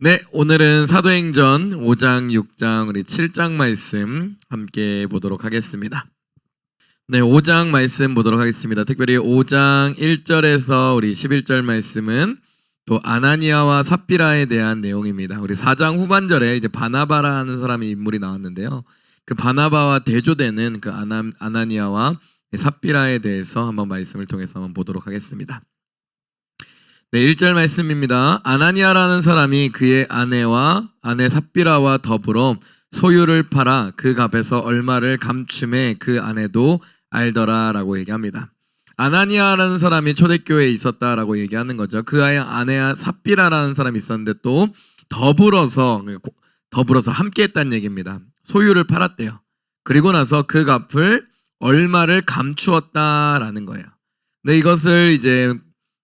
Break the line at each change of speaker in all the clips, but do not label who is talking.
네, 오늘은 사도행전 5장, 6장, 우리 7장 말씀 함께 보도록 하겠습니다. 네, 5장 말씀 보도록 하겠습니다. 특별히 5장 1절에서 우리 11절 말씀은 또 아나니아와 삽비라에 대한 내용입니다. 우리 4장 후반절에 이제 바나바라는 사람이 인물이 나왔는데요. 그 바나바와 대조되는 그 아나니아와 삽비라에 대해서 한번 말씀을 통해서 한번 보도록 하겠습니다. 네, 1절 말씀입니다. 아나니아라는 사람이 그의 아내와 아내 삽비라와 더불어 소유를 팔아 그 값에서 얼마를 감춤해 그 아내도 알더라 라고 얘기합니다. 아나니아라는 사람이 초대교회에 있었다라고 얘기하는 거죠. 그 아내 삽비라라는 사람이 있었는데 또 더불어서 함께 했다는 얘기입니다. 소유를 팔았대요. 그리고 나서 그 값을 얼마를 감추었다라는 거예요. 근데 이것을 이제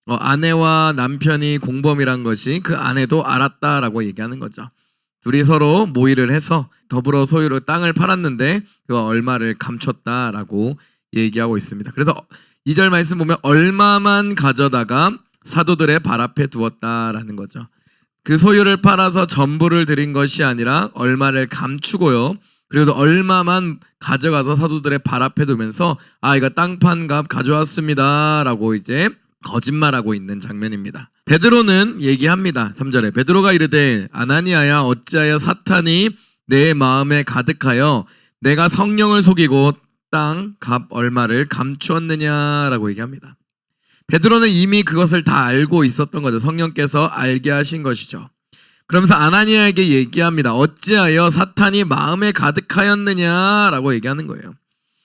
아내와 남편이 공범이란 것이 그 아내도 알았다라고 얘기하는 거죠. 둘이 서로 모의를 해서 더불어 소유로 땅을 팔았는데 그 얼마를 감췄다라고 얘기하고 있습니다. 그래서 2절 말씀 보면 얼마만 가져다가 사도들의 발 앞에 두었다라는 거죠. 그 소유를 팔아서 전부를 드린 것이 아니라 얼마를 감추고요. 그래도 얼마만 가져가서 사도들의 발 앞에 두면서 이거 땅 판 값 가져왔습니다 라고 이제 거짓말하고 있는 장면입니다. 베드로는 얘기합니다. 3절에 베드로가 이르되 아나니아야 어찌하여 사탄이 내 마음에 가득하여 내가 성령을 속이고 땅 값 얼마를 감추었느냐라고 얘기합니다. 베드로는 이미 그것을 다 알고 있었던 거죠. 성령께서 알게 하신 것이죠. 그러면서 아나니아에게 얘기합니다. 어찌하여 사탄이 마음에 가득하였느냐라고 얘기하는 거예요.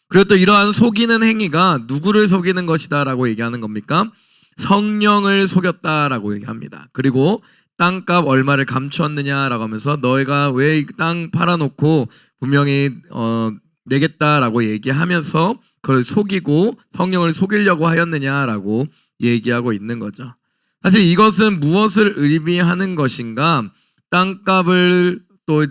그리고 또 이러한 속이는 행위가 누구를 속이는 것이다 라고 얘기하는 겁니까? 성령을 속였다라고 얘기합니다. 그리고 땅값 얼마를 감추었느냐라고 하면서 너희가 왜 땅 팔아놓고 분명히 내겠다라고 얘기하면서 그걸 속이고 성령을 속이려고 하였느냐라고 얘기하고 있는 거죠. 사실 이것은 무엇을 의미하는 것인가? 땅값을 또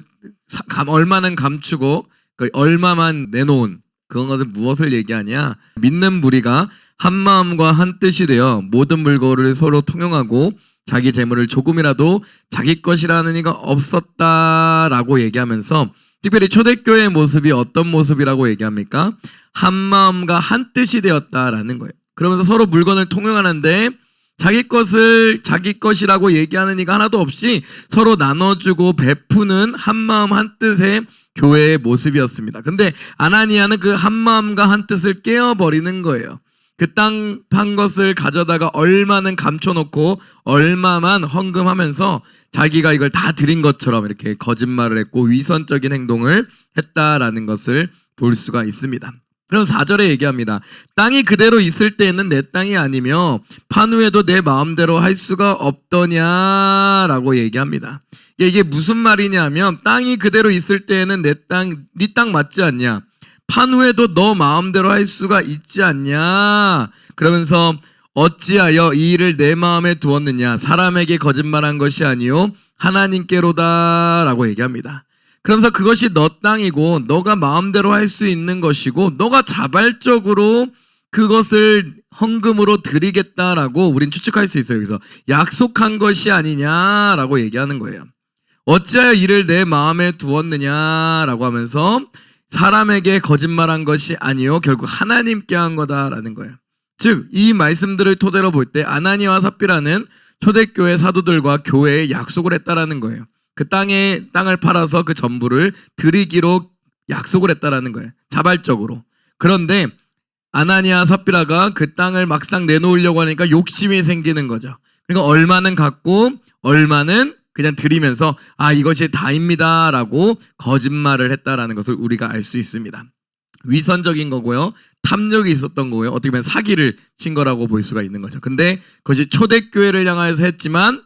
얼마는 감추고 얼마만 내놓은 그것은 무엇을 얘기하냐? 믿는 무리가 한 마음과 한 뜻이 되어 모든 물건을 서로 통용하고 자기 재물을 조금이라도 자기 것이라는 이가 없었다라고 얘기하면서 특별히 초대교회의 모습이 어떤 모습이라고 얘기합니까? 한 마음과 한 뜻이 되었다라는 거예요. 그러면서 서로 물건을 통용하는데 자기 것을 자기 것이라고 얘기하는 이가 하나도 없이 서로 나눠주고 베푸는 한 마음 한 뜻의 교회의 모습이었습니다. 근데 아나니아는 그 한 마음과 한 뜻을 깨어버리는 거예요. 그 땅 판 것을 가져다가 얼마는 감춰놓고 얼마만 헌금하면서 자기가 이걸 다 드린 것처럼 이렇게 거짓말을 했고 위선적인 행동을 했다라는 것을 볼 수가 있습니다. 그래서 4절에 얘기합니다. 땅이 그대로 있을 때에는 내 땅이 아니며 판 후에도 내 마음대로 할 수가 없더냐라고 얘기합니다. 이게 무슨 말이냐면 땅이 그대로 있을 때에는 네 땅 맞지 않냐? 판 후에도 너 마음대로 할 수가 있지 않냐? 그러면서 어찌하여 이 일을 내 마음에 두었느냐? 사람에게 거짓말한 것이 아니요 하나님께로다 라고 얘기합니다. 그러면서 그것이 너 땅이고 너가 마음대로 할 수 있는 것이고 너가 자발적으로 그것을 헌금으로 드리겠다라고 우린 추측할 수 있어요. 여기서 약속한 것이 아니냐라고 얘기하는 거예요. 어찌하여 이를 내 마음에 두었느냐라고 하면서 사람에게 거짓말한 것이 아니요 결국 하나님께 한 거다라는 거예요. 즉 이 말씀들을 토대로 볼 때 아나니아와 삽비라는 초대교회 사도들과 교회에 약속을 했다라는 거예요. 그 땅을 팔아서 그 전부를 드리기로 약속을 했다라는 거예요. 자발적으로. 그런데 아나니아 삽비라가 그 땅을 막상 내놓으려고 하니까 욕심이 생기는 거죠. 그러니까 얼마는 갖고 얼마는 그냥 드리면서 이것이 다입니다 라고 거짓말을 했다라는 것을 우리가 알 수 있습니다. 위선적인 거고요. 탐욕이 있었던 거고요. 어떻게 보면 사기를 친 거라고 볼 수가 있는 거죠. 근데 그것이 초대교회를 향해서 했지만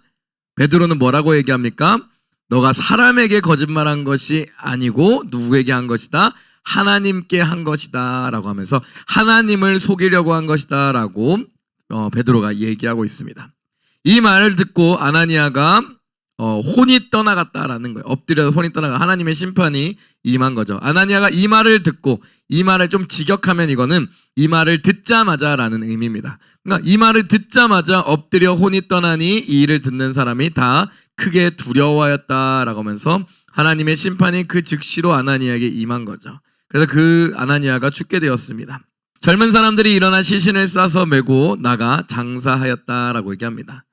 베드로는 뭐라고 얘기합니까? 너가 사람에게 거짓말한 것이 아니고 누구에게 한 것이다? 하나님께 한 것이다 라고 하면서 하나님을 속이려고 한 것이다 라고 베드로가 얘기하고 있습니다. 이 말을 듣고 아나니아가 혼이 떠나갔다라는 거예요. 엎드려서 혼이 떠나가 하나님의 심판이 임한 거죠. 아나니아가 이 말을 듣고 이 말을 좀 직역하면 이거는 이 말을 듣자마자라는 의미입니다. 그러니까 이 말을 듣자마자 엎드려 혼이 떠나니 이 일을 듣는 사람이 다 크게 두려워하였다라고 하면서 하나님의 심판이 그 즉시로 아나니아에게 임한 거죠. 그래서 그 아나니아가 죽게 되었습니다. 젊은 사람들이 일어나 시신을 싸서 메고 나가 장사하였다라고 얘기합니다.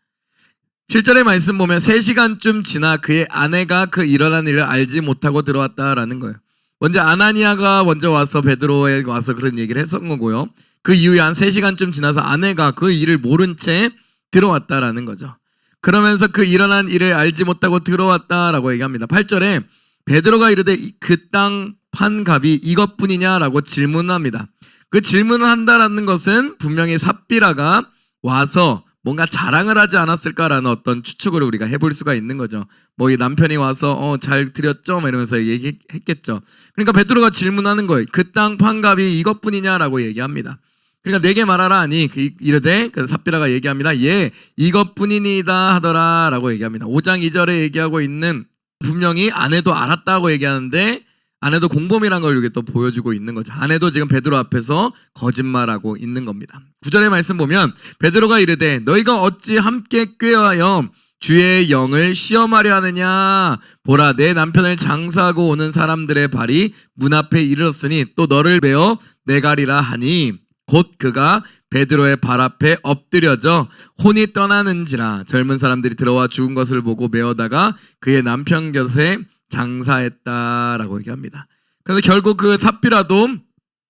7절의 말씀 보면 3시간쯤 지나 그의 아내가 그 일어난 일을 알지 못하고 들어왔다라는 거예요. 먼저 아나니아가 먼저 와서 베드로에 와서 그런 얘기를 했던 거고요. 그 이후에 한 3시간쯤 지나서 아내가 그 일을 모른 채 들어왔다라는 거죠. 그러면서 그 일어난 일을 알지 못하고 들어왔다라고 얘기합니다. 8절에 베드로가 이르되 그 땅 판 값이 이것뿐이냐라고 질문합니다. 그 질문을 한다라는 것은 분명히 삽비라가 와서 뭔가 자랑을 하지 않았을까라는 어떤 추측을 우리가 해볼 수가 있는 거죠. 뭐 이 남편이 와서 잘 드렸죠? 이러면서 얘기했겠죠. 그러니까 베드로가 질문하는 거예요. 그 땅 판값이 이것뿐이냐라고 얘기합니다. 그러니까 내게 말하라 하니 이르되 그 삽비라가 얘기합니다. 예, 이것뿐이니다 하더라라고 얘기합니다. 5장 2절에 얘기하고 있는 분명히 아내도 알았다고 얘기하는데 아내도 공범이란 걸 여기 또 보여주고 있는 거죠. 아내도 지금 베드로 앞에서 거짓말하고 있는 겁니다. 9절의 말씀 보면 베드로가 이르되 너희가 어찌 함께 꾀하여 주의 영을 시험하려 하느냐. 보라 내 남편을 장사하고 오는 사람들의 발이 문 앞에 이르렀으니 또 너를 베어 내가리라 하니 곧 그가 베드로의 발 앞에 엎드려져 혼이 떠나는지라. 젊은 사람들이 들어와 죽은 것을 보고 메어다가 그의 남편 곁에 장사했다라고 얘기합니다. 그래서 결국 그 삽비라도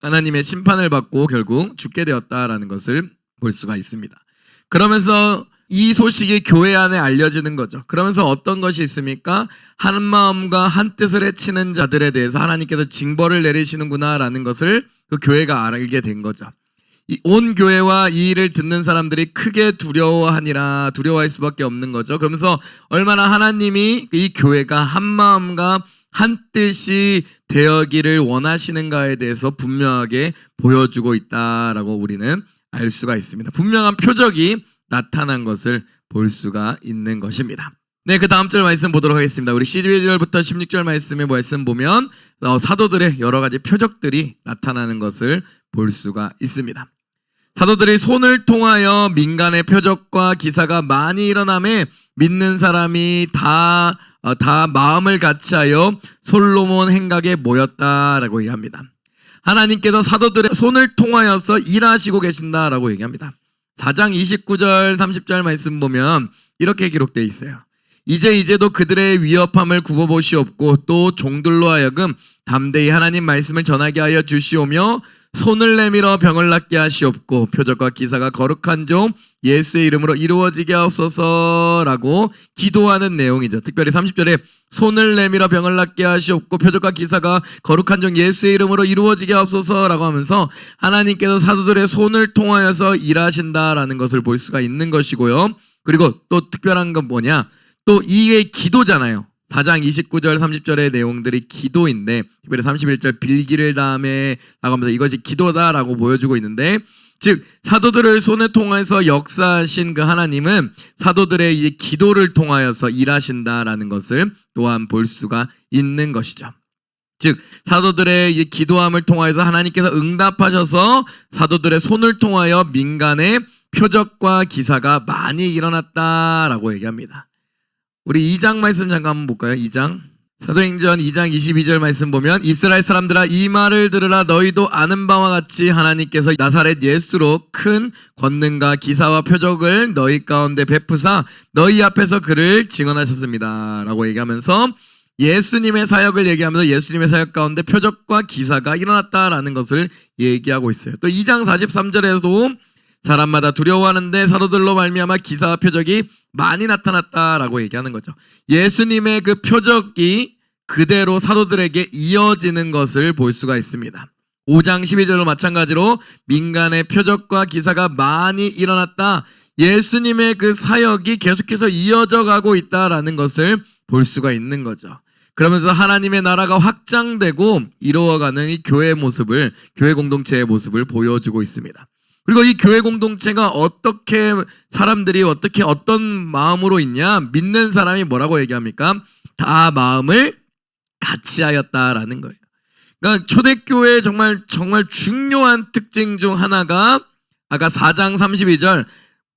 하나님의 심판을 받고 결국 죽게 되었다라는 것을 볼 수가 있습니다. 그러면서 이 소식이 교회 안에 알려지는 거죠. 그러면서 어떤 것이 있습니까? 한 마음과 한 뜻을 해치는 자들에 대해서 하나님께서 징벌을 내리시는구나라는 것을 그 교회가 알게 된 거죠. 온 교회와 이 일을 듣는 사람들이 크게 두려워할 수밖에 없는 거죠. 그러면서 얼마나 하나님이 이 교회가 한 마음과 한 뜻이 되어기를 원하시는가에 대해서 분명하게 보여주고 있다라고 우리는 알 수가 있습니다. 분명한 표적이 나타난 것을 볼 수가 있는 것입니다. 네, 그 다음 절 말씀 보도록 하겠습니다. 우리 12절부터 16절 말씀의 말씀 보면 사도들의 여러 가지 표적들이 나타나는 것을 볼 수가 있습니다. 사도들이 손을 통하여 민간의 표적과 기사가 많이 일어나매 믿는 사람이 다 마음을 같이하여 솔로몬 행각에 모였다라고 얘기합니다. 하나님께서 사도들의 손을 통하여서 일하시고 계신다라고 얘기합니다. 4장 29절 30절 말씀 보면 이렇게 기록되어 있어요. 이제도 그들의 위협함을 굽어보시옵고 또 종들로 하여금 담대히 하나님 말씀을 전하게 하여 주시오며 손을 내밀어 병을 낫게 하시옵고 표적과 기사가 거룩한 종 예수의 이름으로 이루어지게 하옵소서라고 기도하는 내용이죠. 특별히 30절에 손을 내밀어 병을 낫게 하시옵고 표적과 기사가 거룩한 종 예수의 이름으로 이루어지게 하옵소서라고 하면서 하나님께서 사도들의 손을 통하여서 일하신다라는 것을 볼 수가 있는 것이고요. 그리고 또 특별한 건 뭐냐? 또 이게 기도잖아요. 4장 29절 30절의 내용들이 기도인데 특별히 31절 빌기를 다음에 라고 하면서 이것이 기도다라고 보여주고 있는데 즉 사도들을 손에 통해서 역사하신 그 하나님은 사도들의 이 기도를 통하여서 일하신다라는 것을 또한 볼 수가 있는 것이죠. 즉 사도들의 이 기도함을 통하여서 하나님께서 응답하셔서 사도들의 손을 통하여 민간의 표적과 기사가 많이 일어났다라고 얘기합니다. 우리 2장 말씀 잠깐 한번 볼까요? 2장 사도행전 2장 22절 말씀 보면 이스라엘 사람들아 이 말을 들으라. 너희도 아는 바와 같이 하나님께서 나사렛 예수로 큰 권능과 기사와 표적을 너희 가운데 베푸사 너희 앞에서 그를 증언하셨습니다 라고 얘기하면서 예수님의 사역을 얘기하면서 예수님의 사역 가운데 표적과 기사가 일어났다라는 것을 얘기하고 있어요. 또 2장 43절에도 사람마다 두려워하는데 사도들로 말미암아 기사와 표적이 많이 나타났다라고 얘기하는 거죠. 예수님의 그 표적이 그대로 사도들에게 이어지는 것을 볼 수가 있습니다. 5장 12절로 마찬가지로 민간의 표적과 기사가 많이 일어났다. 예수님의 그 사역이 계속해서 이어져 가고 있다라는 것을 볼 수가 있는 거죠. 그러면서 하나님의 나라가 확장되고 이루어가는 이 교회의 모습을, 교회 공동체의 모습을 보여주고 있습니다. 그리고 이 교회 공동체가 어떻게 사람들이 어떤 마음으로 있냐? 믿는 사람이 뭐라고 얘기합니까? 다 마음을 같이 하였다라는 거예요. 그러니까 초대교회의 정말 중요한 특징 중 하나가 아까 4장 32절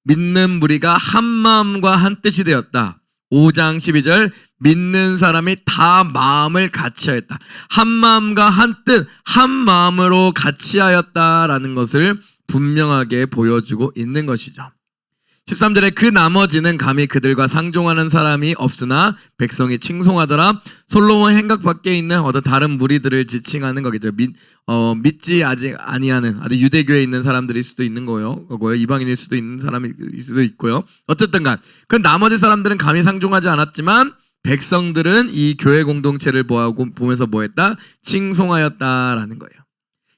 믿는 무리가 한 마음과 한 뜻이 되었다. 5장 12절 믿는 사람이 다 마음을 같이하였다. 한 마음과 한 뜻, 한 마음으로 같이하였다라는 것을 분명하게 보여주고 있는 것이죠. 13절에 그 나머지는 감히 그들과 상종하는 사람이 없으나 백성이 칭송하더라. 솔로몬 행각 밖에 있는 어떤 다른 무리들을 지칭하는 거겠죠. 믿지 아직 아니하는 아직 유대교에 있는 사람들일 수도 있는 거고요. 이방인일 수도 있는 사람일 수도 있고요. 어쨌든 간 그 나머지 사람들은 감히 상종하지 않았지만 백성들은 이 교회 공동체를 보면서 뭐했다? 칭송하였다라는 거예요.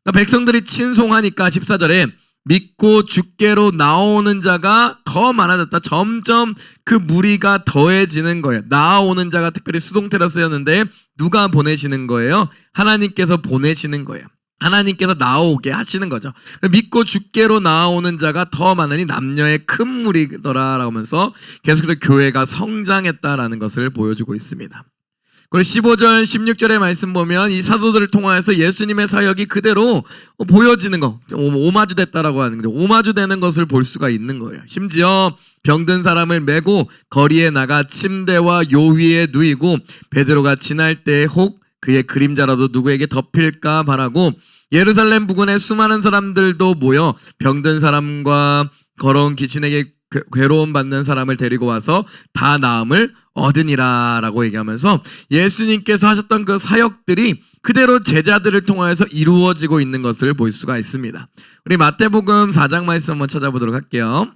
그러니까 백성들이 칭송하니까 14절에 믿고 주께로 나오는 자가 더 많아졌다. 점점 그 무리가 더해지는 거예요. 나오는 자가 특별히 수동태로 쓰였는데 누가 보내시는 거예요? 하나님께서 보내시는 거예요. 하나님께서 나오게 하시는 거죠. 믿고 주께로 나오는 자가 더 많으니 남녀의 큰 무리더라라고 하면서 계속해서 교회가 성장했다라는 것을 보여주고 있습니다. 그리고 15절, 16절의 말씀 보면 이 사도들을 통하여서 예수님의 사역이 그대로 보여지는 거, 오마주 됐다라고 하는데 오마주 되는 것을 볼 수가 있는 거예요. 심지어 병든 사람을 메고 거리에 나가 침대와 요 위에 누이고 베드로가 지날 때 혹 그의 그림자라도 누구에게 덮일까 바라고 예루살렘 부근에 수많은 사람들도 모여 병든 사람과 걸어온 귀신에게 괴로움 받는 사람을 데리고 와서 다 나음을 얻으니라 라고 얘기하면서 예수님께서 하셨던 그 사역들이 그대로 제자들을 통하여서 이루어지고 있는 것을 볼 수가 있습니다. 우리 마태복음 4장 말씀 한번 찾아보도록 할게요.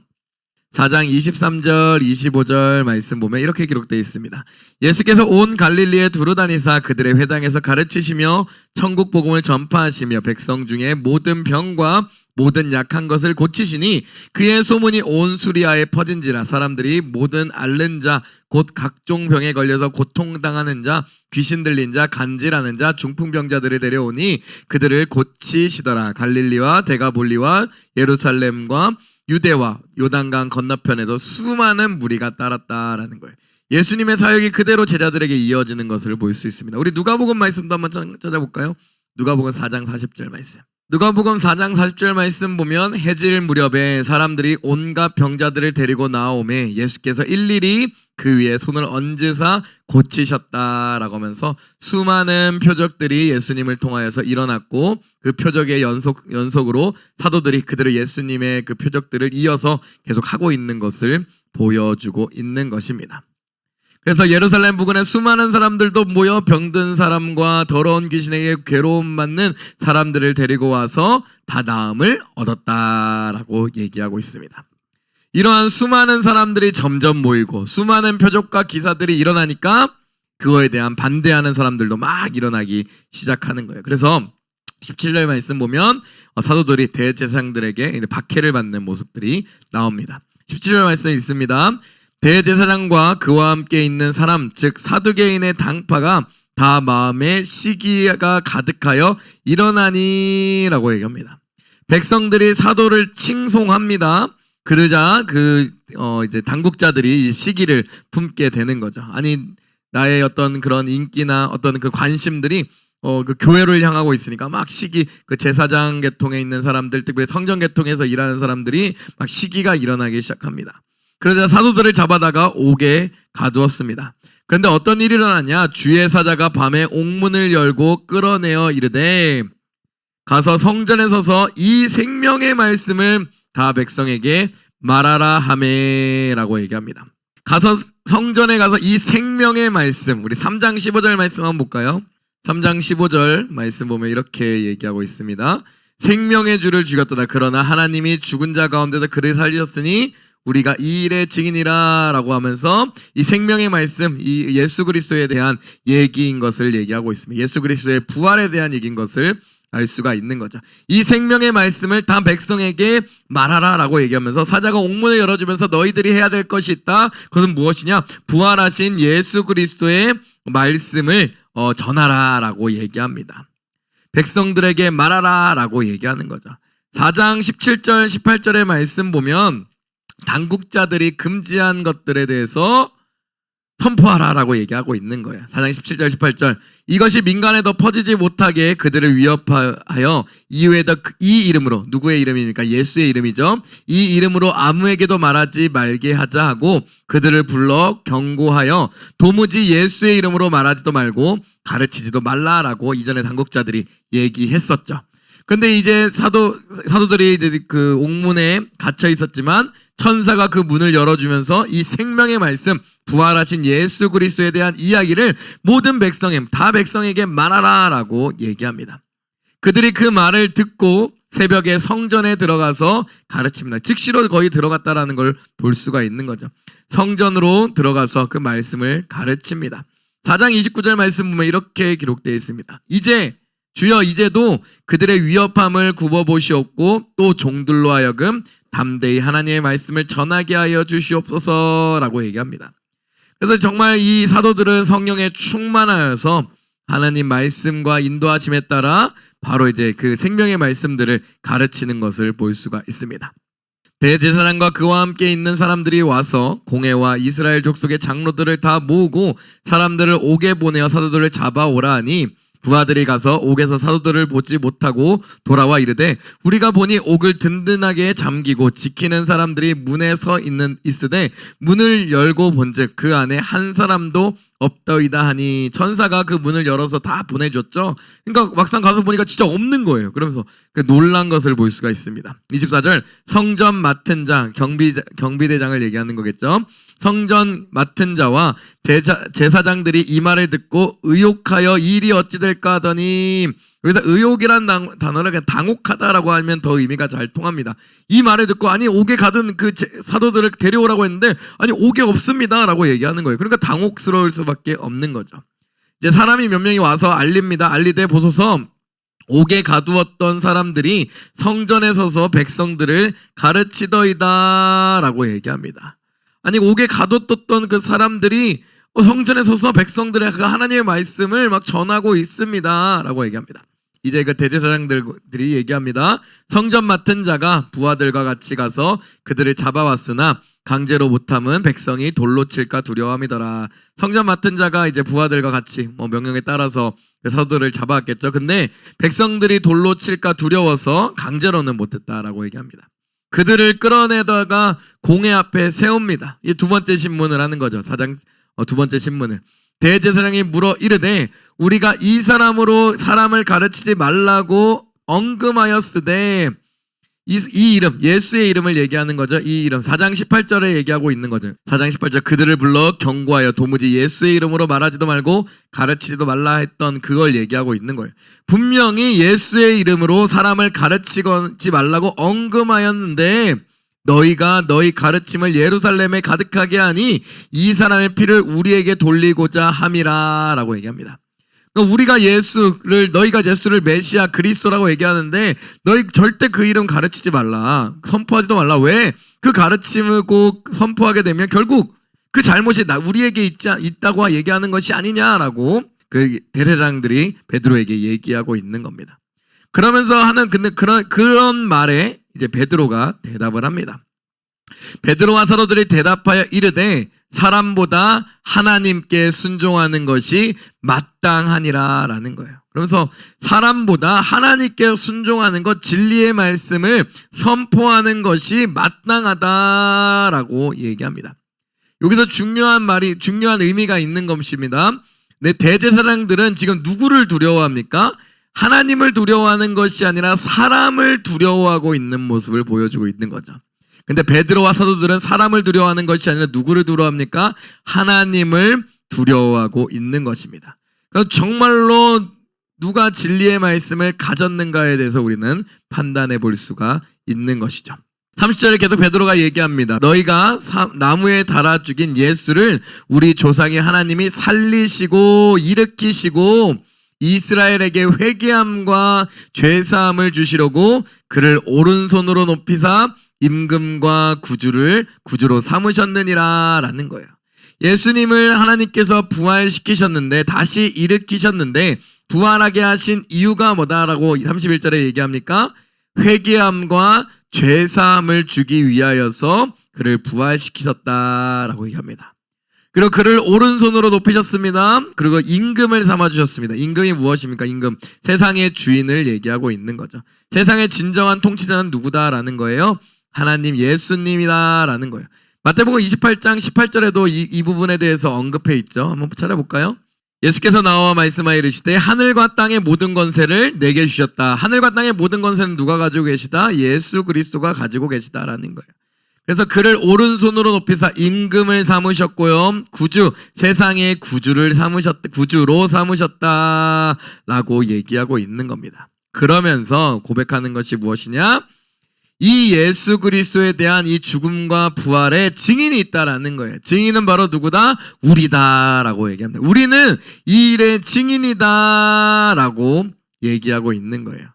4장 23절 25절 말씀 보면 이렇게 기록되어 있습니다. 예수께서 온 갈릴리에 두루다니사 그들의 회당에서 가르치시며 천국 복음을 전파하시며 백성 중에 모든 병과 모든 약한 것을 고치시니 그의 소문이 온 수리아에 퍼진지라. 사람들이 모든 앓는 자 곧 각종 병에 걸려서 고통당하는 자 귀신 들린 자 간질하는 자 중풍병자들을 데려오니 그들을 고치시더라. 갈릴리와 데가볼리와 예루살렘과 유대와 요단강 건너편에도 수많은 무리가 따랐다라는 거예요. 예수님의 사역이 그대로 제자들에게 이어지는 것을 볼 수 있습니다. 우리 누가복음 말씀도 한번 찾아볼까요? 누가복음 4장 40절 말씀. 누가복음 4장 40절 말씀 보면 해질 무렵에 사람들이 온갖 병자들을 데리고 나오매 예수께서 일일이 그 위에 손을 얹으사 고치셨다라고 하면서 수많은 표적들이 예수님을 통하여서 일어났고 그 표적의 연속으로 사도들이 그대로 예수님의 그 표적들을 이어서 계속 하고 있는 것을 보여주고 있는 것입니다. 그래서 예루살렘 부근에 수많은 사람들도 모여 병든 사람과 더러운 귀신에게 괴로움 받는 사람들을 데리고 와서 다 나음을 얻었다라고 얘기하고 있습니다. 이러한 수많은 사람들이 점점 모이고 수많은 표적과 기사들이 일어나니까 그거에 대한 반대하는 사람들도 막 일어나기 시작하는 거예요. 그래서 17절 말씀 보면 사도들이 대제사장들에게 박해를 받는 모습들이 나옵니다. 17절 말씀이 있습니다. 대제사장과 그와 함께 있는 사람 즉 사두개인의 당파가 다 마음에 시기가 가득하여 일어나니 라고 얘기합니다. 백성들이 사도를 칭송합니다. 그러자 이제 당국자들이 이 시기를 품게 되는 거죠. 아니 나의 어떤 그런 인기나 어떤 그 관심들이 그 교회를 향하고 있으니까 막 그 제사장 계통에 있는 사람들, 특별히 성전 계통에서 일하는 사람들이 막 시기가 일어나기 시작합니다. 그러자 사도들을 잡아다가 옥에 가두었습니다. 그런데 어떤 일이 일어났냐? 주의 사자가 밤에 옥문을 열고 끌어내어 이르되 가서 성전에 서서 이 생명의 말씀을 다 백성에게 말하라 하매라고 얘기합니다. 가서 성전에 가서 이 생명의 말씀, 우리 3장 15절 말씀 한번 볼까요? 3장 15절 말씀 보면 이렇게 얘기하고 있습니다. 생명의 주를 죽였도다. 그러나 하나님이 죽은 자 가운데서 그를 살리셨으니 우리가 이 일의 증인이라 라고 하면서 이 생명의 말씀, 이 예수 그리스도에 대한 얘기인 것을 얘기하고 있습니다. 예수 그리스도의 부활에 대한 얘기인 것을 알 수가 있는 거죠. 이 생명의 말씀을 다 백성에게 말하라 라고 얘기하면서 사자가 옥문을 열어주면서 너희들이 해야 될 것이 있다. 그것은 무엇이냐? 부활하신 예수 그리스도의 말씀을 전하라 라고 얘기합니다. 백성들에게 말하라 라고 얘기하는 거죠. 4장 17절 18절의 말씀 보면 당국자들이 금지한 것들에 대해서 선포하라라고 얘기하고 있는 거예요. 4장 17절 18절 이것이 민간에 더 퍼지지 못하게 그들을 위협하여 이후에도 이 이름으로, 누구의 이름입니까? 예수의 이름이죠. 이 이름으로 아무에게도 말하지 말게 하자 하고 그들을 불러 경고하여 도무지 예수의 이름으로 말하지도 말고 가르치지도 말라라고 이전에 당국자들이 얘기했었죠. 근데 이제 사도들이 이제 그 옥문에 갇혀 있었지만 천사가 그 문을 열어주면서 이 생명의 말씀, 부활하신 예수 그리스도에 대한 이야기를 모든 백성에게 말하라라고 얘기합니다. 그들이 그 말을 듣고 새벽에 성전에 들어가서 가르칩니다. 즉시로 거의 들어갔다라는 걸 볼 수가 있는 거죠. 성전으로 들어가서 그 말씀을 가르칩니다. 4장 29절 말씀 보면 이렇게 기록되어 있습니다. 주여 이제도 그들의 위협함을 굽어보시옵고 또 종들로 하여금 담대히 하나님의 말씀을 전하게 하여 주시옵소서라고 얘기합니다. 그래서 정말 이 사도들은 성령에 충만하여서 하나님 말씀과 인도하심에 따라 바로 이제 그 생명의 말씀들을 가르치는 것을 볼 수가 있습니다. 대제사장과 그와 함께 있는 사람들이 와서 공회와 이스라엘 족속의 장로들을 다 모으고 사람들을 옥에 보내어 사도들을 잡아오라 하니 부하들이 가서 옥에서 사도들을 보지 못하고 돌아와 이르되 우리가 보니 옥을 든든하게 잠기고 지키는 사람들이 문에 서 있으되 문을 열고 본즉 그 안에 한 사람도 없더이다 하니 천사가 그 문을 열어서 다 보내줬죠. 그러니까 막상 가서 보니까 진짜 없는 거예요. 그러면서 그 놀란 것을 볼 수가 있습니다. 24절 성전 맡은 자 경비대장을 얘기하는 거겠죠. 성전 맡은 자와 제사장들이 이 말을 듣고 의욕하여 일이 어찌 될까 하더니, 여기서 의욕이란 단어를 그냥 당혹하다라고 하면 더 의미가 잘 통합니다. 이 말을 듣고 아니 옥에 가던 그 사도들을 데려오라고 했는데 아니 옥에 없습니다 라고 얘기하는 거예요. 그러니까 당혹스러울 수밖에 없는 거죠. 이제 사람이 몇 명이 와서 알립니다. 알리되 보소서 옥에 가두었던 사람들이 성전에 서서 백성들을 가르치더이다 라고 얘기합니다. 아니 옥에 가뒀던 그 사람들이 성전에 서서 백성들의 그 하나님의 말씀을 막 전하고 있습니다 라고 얘기합니다. 이제 그 대제사장들이 얘기합니다. 성전 맡은 자가 부하들과 같이 가서 그들을 잡아왔으나 강제로 못함은 백성이 돌로 칠까 두려워함이더라. 성전 맡은 자가 이제 부하들과 같이 명령에 따라서 그 사도들을 잡아왔겠죠. 근데 백성들이 돌로 칠까 두려워서 강제로는 못했다라고 얘기합니다. 그들을 끌어내다가 공회 앞에 세웁니다. 이 두 번째 신문을 하는 거죠. 두 번째 신문을. 대제사장이 물어 이르되 우리가 이 사람으로 사람을 가르치지 말라고 언금하였으되 이 이름, 예수의 이름을 얘기하는 거죠. 이 이름 4장 18절에 얘기하고 있는 거죠. 4장 18절 그들을 불러 경고하여 도무지 예수의 이름으로 말하지도 말고 가르치지도 말라 했던 그걸 얘기하고 있는 거예요. 분명히 예수의 이름으로 사람을 가르치지 말라고 언금하였는데 너희가 너희 가르침을 예루살렘에 가득하게 하니 이 사람의 피를 우리에게 돌리고자 함이라 라고 얘기합니다. 우리가 너희가 예수를 메시아 그리스도라고 얘기하는데 너희 절대 그 이름 가르치지 말라. 선포하지도 말라. 왜? 그 가르침을 꼭 선포하게 되면 결국 그 잘못이 우리에게 있다고 얘기하는 것이 아니냐라고 그 대제사장들이 베드로에게 얘기하고 있는 겁니다. 그러면서 근데 그런 말에 이제 베드로가 대답을 합니다. 베드로와 사도들이 대답하여 이르되 사람보다 하나님께 순종하는 것이 마땅하니라 라는 거예요. 그러면서 사람보다 하나님께 순종하는 것, 진리의 말씀을 선포하는 것이 마땅하다라고 얘기합니다. 여기서 중요한 의미가 있는 것입니다. 대제사장들은 지금 누구를 두려워합니까? 하나님을 두려워하는 것이 아니라 사람을 두려워하고 있는 모습을 보여주고 있는 거죠. 근데 베드로와 사도들은 사람을 두려워하는 것이 아니라 누구를 두려워합니까? 하나님을 두려워하고 있는 것입니다. 그러니까 정말로 누가 진리의 말씀을 가졌는가에 대해서 우리는 판단해 볼 수가 있는 것이죠. 30절에 계속 베드로가 얘기합니다. 너희가 나무에 달아 죽인 예수를 우리 조상의 하나님이 살리시고 일으키시고 이스라엘에게 회개함과 죄사함을 주시려고 그를 오른손으로 높이사 임금과 구주로 삼으셨느니라 라는 거예요. 예수님을 하나님께서 부활시키셨는데 다시 일으키셨는데 부활하게 하신 이유가 뭐다라고 31절에 얘기합니까? 회개함과 죄사함을 주기 위하여서 그를 부활시키셨다라고 얘기합니다. 그리고 그를 오른손으로 높이셨습니다. 그리고 임금을 삼아주셨습니다. 임금이 무엇입니까? 임금, 세상의 주인을 얘기하고 있는 거죠. 세상의 진정한 통치자는 누구다라는 거예요? 하나님 예수님이다라는 거예요. 마태복음 28장 18절에도 이 부분에 대해서 언급해 있죠. 한번 찾아볼까요? 예수께서 나와 말씀하여 이르시되 하늘과 땅의 모든 권세를 내게 주셨다. 하늘과 땅의 모든 권세는 누가 가지고 계시다? 예수 그리스도가 가지고 계시다라는 거예요. 그래서 그를 오른손으로 높이사 임금을 삼으셨고요. 세상의 구주로 삼으셨다라고 얘기하고 있는 겁니다. 그러면서 고백하는 것이 무엇이냐? 이 예수 그리스도에 대한 이 죽음과 부활의 증인이 있다라는 거예요. 증인은 바로 누구다? 우리다라고 얘기합니다. 우리는 이 일의 증인이다라고 얘기하고 있는 거예요.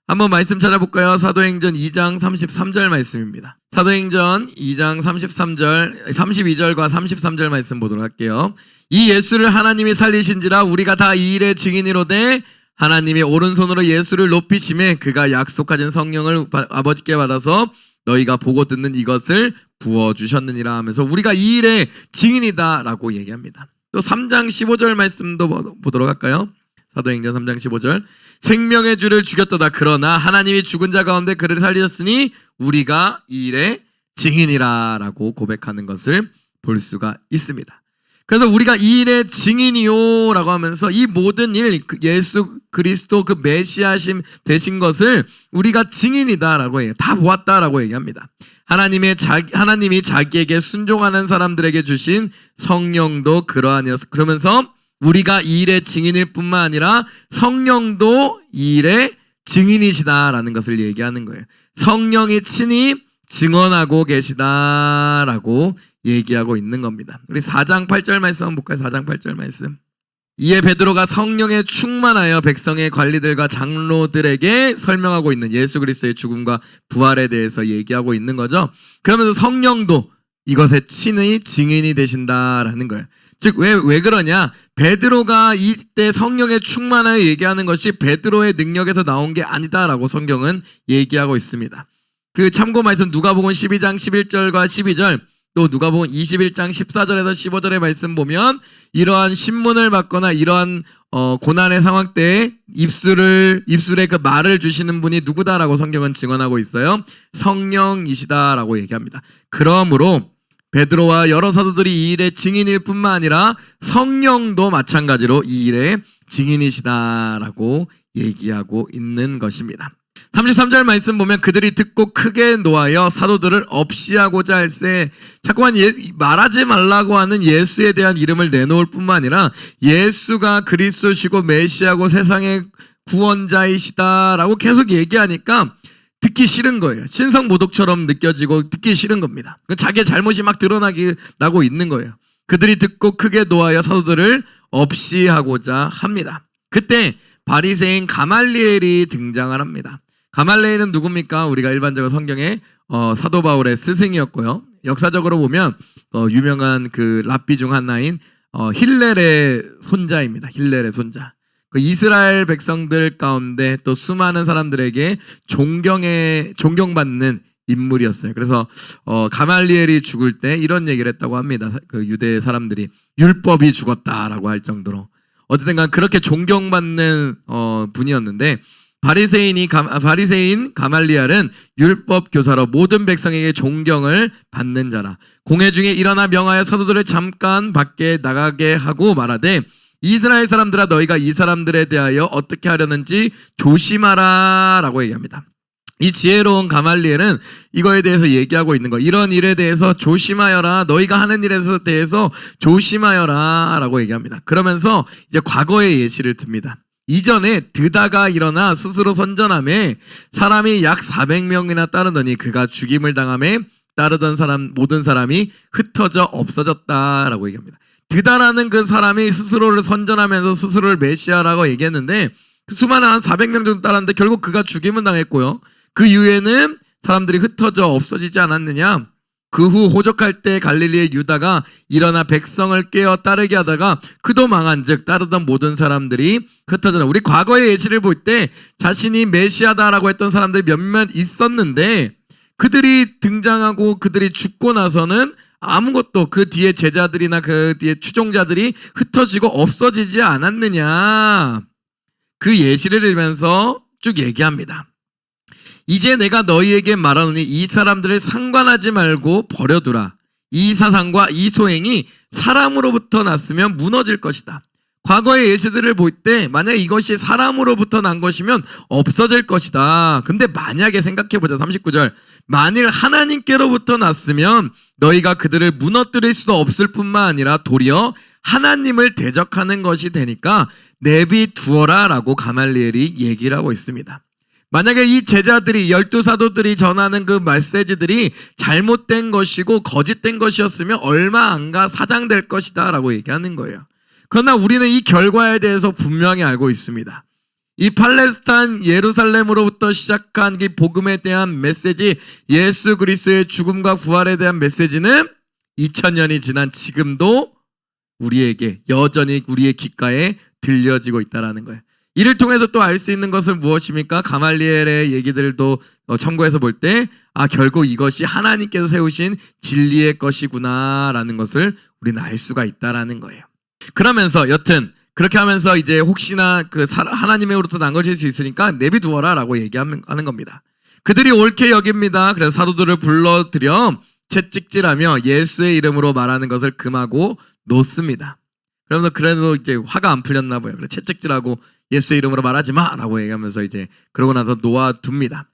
한번 말씀 찾아볼까요? 사도행전 2장 33절 말씀입니다. 사도행전 2장 32절과 33절 말씀 보도록 할게요. 이 예수를 하나님이 살리신지라 우리가 다 이 일의 증인이로되 하나님이 오른손으로 예수를 높이심에 그가 약속하신 성령을 아버지께 받아서 너희가 보고 듣는 이것을 부어주셨느니라 하면서 우리가 이 일의 증인이다 라고 얘기합니다. 또 3장 15절 말씀도 보도록 할까요? 사도행전 3장 15절 생명의 주를 죽였도다. 그러나 하나님이 죽은 자 가운데 그를 살리셨으니 우리가 이 일의 증인이라 라고 고백하는 것을 볼 수가 있습니다. 그래서 우리가 이 일의 증인이요 라고 하면서 이 모든 일, 예수 그리스도 그 메시아심 되신 것을 우리가 증인이다 라고 해요. 다 보았다 라고 얘기합니다. 하나님이 자기에게 순종하는 사람들에게 주신 성령도 그러면서 우리가 이 일의 증인일 뿐만 아니라 성령도 이 일의 증인이시다라는 것을 얘기하는 거예요. 성령이 친히 증언하고 계시다라고 얘기하고 있는 겁니다. 우리 4장 8절 말씀 한번 볼까요? 4장 8절 말씀. 이에 베드로가 성령에 충만하여 백성의 관리들과 장로들에게 설명하고 있는 예수 그리스도의 죽음과 부활에 대해서 얘기하고 있는 거죠. 그러면서 성령도 이것의 친히 증인이 되신다라는 거예요. 즉 왜 그러냐? 베드로가 이때 성령에 충만하여 얘기하는 것이 베드로의 능력에서 나온 게 아니다라고 성경은 얘기하고 있습니다. 그 참고 말씀 누가복음 12장 11절과 12절 또 누가복음 21장 14절에서 15절의 말씀 보면 이러한 신문을 받거나 이러한 고난의 상황 때에 입술에 그 말을 주시는 분이 누구다라고 성경은 증언하고 있어요. 성령이시다라고 얘기합니다. 그러므로 베드로와 여러 사도들이 이 일의 증인일 뿐만 아니라 성령도 마찬가지로 이 일의 증인이시다라고 얘기하고 있는 것입니다. 33절 말씀 보면 그들이 듣고 크게 노하여 사도들을 없이하고자 할세. 자꾸만 말하지 말라고 하는 예수에 대한 이름을 내놓을 뿐만 아니라 예수가 그리스도시고 메시아고 세상의 구원자이시다라고 계속 얘기하니까 듣기 싫은 거예요. 신성모독처럼 느껴지고 듣기 싫은 겁니다. 자기의 잘못이 막 드러나고 있는 거예요. 그들이 듣고 크게 노하여 사도들을 없이하고자 합니다. 그때 바리새인 가말리엘이 등장을 합니다. 가말리엘은 누굽니까? 우리가 일반적으로 성경에 사도 바울의 스승이었고요. 역사적으로 보면 유명한 그 랍비 중 하나인 힐렐의 손자입니다. 힐렐의 손자. 그 이스라엘 백성들 가운데 또 수많은 사람들에게 존경받는 인물이었어요. 그래서 가말리엘이 죽을 때 이런 얘기를 했다고 합니다. 그 유대 사람들이 율법이 죽었다라고 할 정도로 어쨌든 간 그렇게 존경받는 분이었는데 바리새인 가말리엘은 율법 교사로 모든 백성에게 존경을 받는 자라. 공회 중에 일어나 명하여 사도들을 잠깐 밖에 나가게 하고 말하되 이스라엘 사람들아 너희가 이 사람들에 대하여 어떻게 하려는지 조심하라 라고 얘기합니다. 이 지혜로운 가말리엘은 이거에 대해서 얘기하고 있는 거. 이런 일에 대해서 조심하여라. 너희가 하는 일에 대해서 조심하여라 라고 얘기합니다. 그러면서 이제 과거의 예시를 듭니다. 이전에 드다가 일어나 스스로 선전함에 사람이 약 400명이나 따르더니 그가 죽임을 당함에 따르던 모든 사람이 흩어져 없어졌다라고 얘기합니다. 드다라는 그 사람이 스스로를 선전하면서 스스로를 메시아라고 얘기했는데 수많은 한 400명 정도 따랐는데 결국 그가 죽임을 당했고요. 그 이후에는 사람들이 흩어져 없어지지 않았느냐. 그 후 호적할 때 갈릴리의 유다가 일어나 백성을 깨어 따르게 하다가 그도 망한즉 따르던 모든 사람들이 흩어졌다. 우리 과거의 예시를 볼 때 자신이 메시아다라고 했던 사람들이 몇몇 있었는데 그들이 등장하고 그들이 죽고 나서는 아무것도 그 뒤에 제자들이나 그 뒤에 추종자들이 흩어지고 없어지지 않았느냐. 그 예시를 들면서 쭉 얘기합니다. 이제 내가 너희에게 말하노니 이 사람들을 상관하지 말고 버려두라. 이 사상과 이 소행이 사람으로부터 났으면 무너질 것이다. 과거의 예시들을 볼 때 만약에 이것이 사람으로부터 난 것이면 없어질 것이다. 근데 만약에 생각해보자. 39절. 만일 하나님께로부터 났으면 너희가 그들을 무너뜨릴 수도 없을 뿐만 아니라 도리어 하나님을 대적하는 것이 되니까 내비두어라 라고 가말리엘이 얘기를 하고 있습니다. 만약에 이 제자들이 12사도들이 전하는 그 메시지들이 잘못된 것이고 거짓된 것이었으면 얼마 안 가 사장될 것이다 라고 얘기하는 거예요. 그러나 우리는 이 결과에 대해서 분명히 알고 있습니다. 이 팔레스타인 예루살렘으로부터 시작한 이 복음에 대한 메시지, 예수 그리스도의 죽음과 부활에 대한 메시지는 2000년이 지난 지금도 우리에게 여전히 우리의 귓가에 들려지고 있다는 거예요. 이를 통해서 또 알 수 있는 것은 무엇입니까? 가말리엘의 얘기들도 참고해서 볼 때 결국 이것이 하나님께서 세우신 진리의 것이구나라는 것을 우리는 알 수가 있다라는 거예요. 그러면서 여튼 그렇게 하면서 이제 혹시나 하나님으로부터 난 것일 수 있으니까 내비두어라 라고 얘기하는 겁니다. 그들이 옳게 여깁니다. 그래서 사도들을 불러들여 채찍질하며 예수의 이름으로 말하는 것을 금하고 놓습니다. 그러면서 그래도 이제 화가 안 풀렸나 봐요. 그래서 채찍질하고 예수의 이름으로 말하지 마 라고 얘기하면서 이제 그러고 나서 놓아둡니다.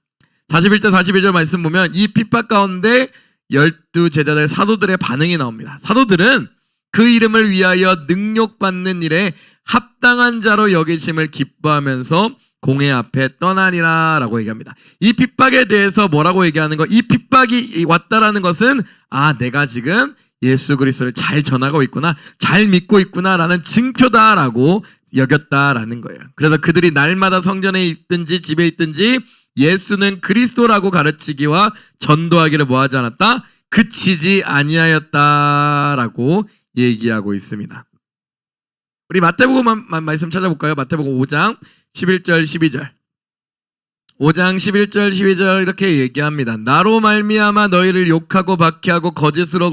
41절 42절 말씀 보면 이 핍박 가운데 12제자들 사도들의 반응이 나옵니다. 사도들은 그 이름을 위하여 능욕받는 일에 합당한 자로 여기심을 기뻐하면서 공회 앞에 떠나리라 라고 얘기합니다. 이 핍박에 대해서 뭐라고 얘기하는 거? 이 핍박이 왔다라는 것은 내가 지금 예수 그리스도를 잘 전하고 있구나, 잘 믿고 있구나라는 증표다라고 여겼다라는 거예요. 그래서 그들이 날마다 성전에 있든지 집에 있든지 예수는 그리스도라고 가르치기와 전도하기를 뭐하지 않았다? 그치지 아니하였다라고 얘기하고 있습니다. 우리 마태복음 말씀 찾아볼까요? 마태복음 5장 11절 12절. 5장 11절 12절 이렇게 얘기합니다. 나로 말미암아 너희를 욕하고 박해하고 거짓으로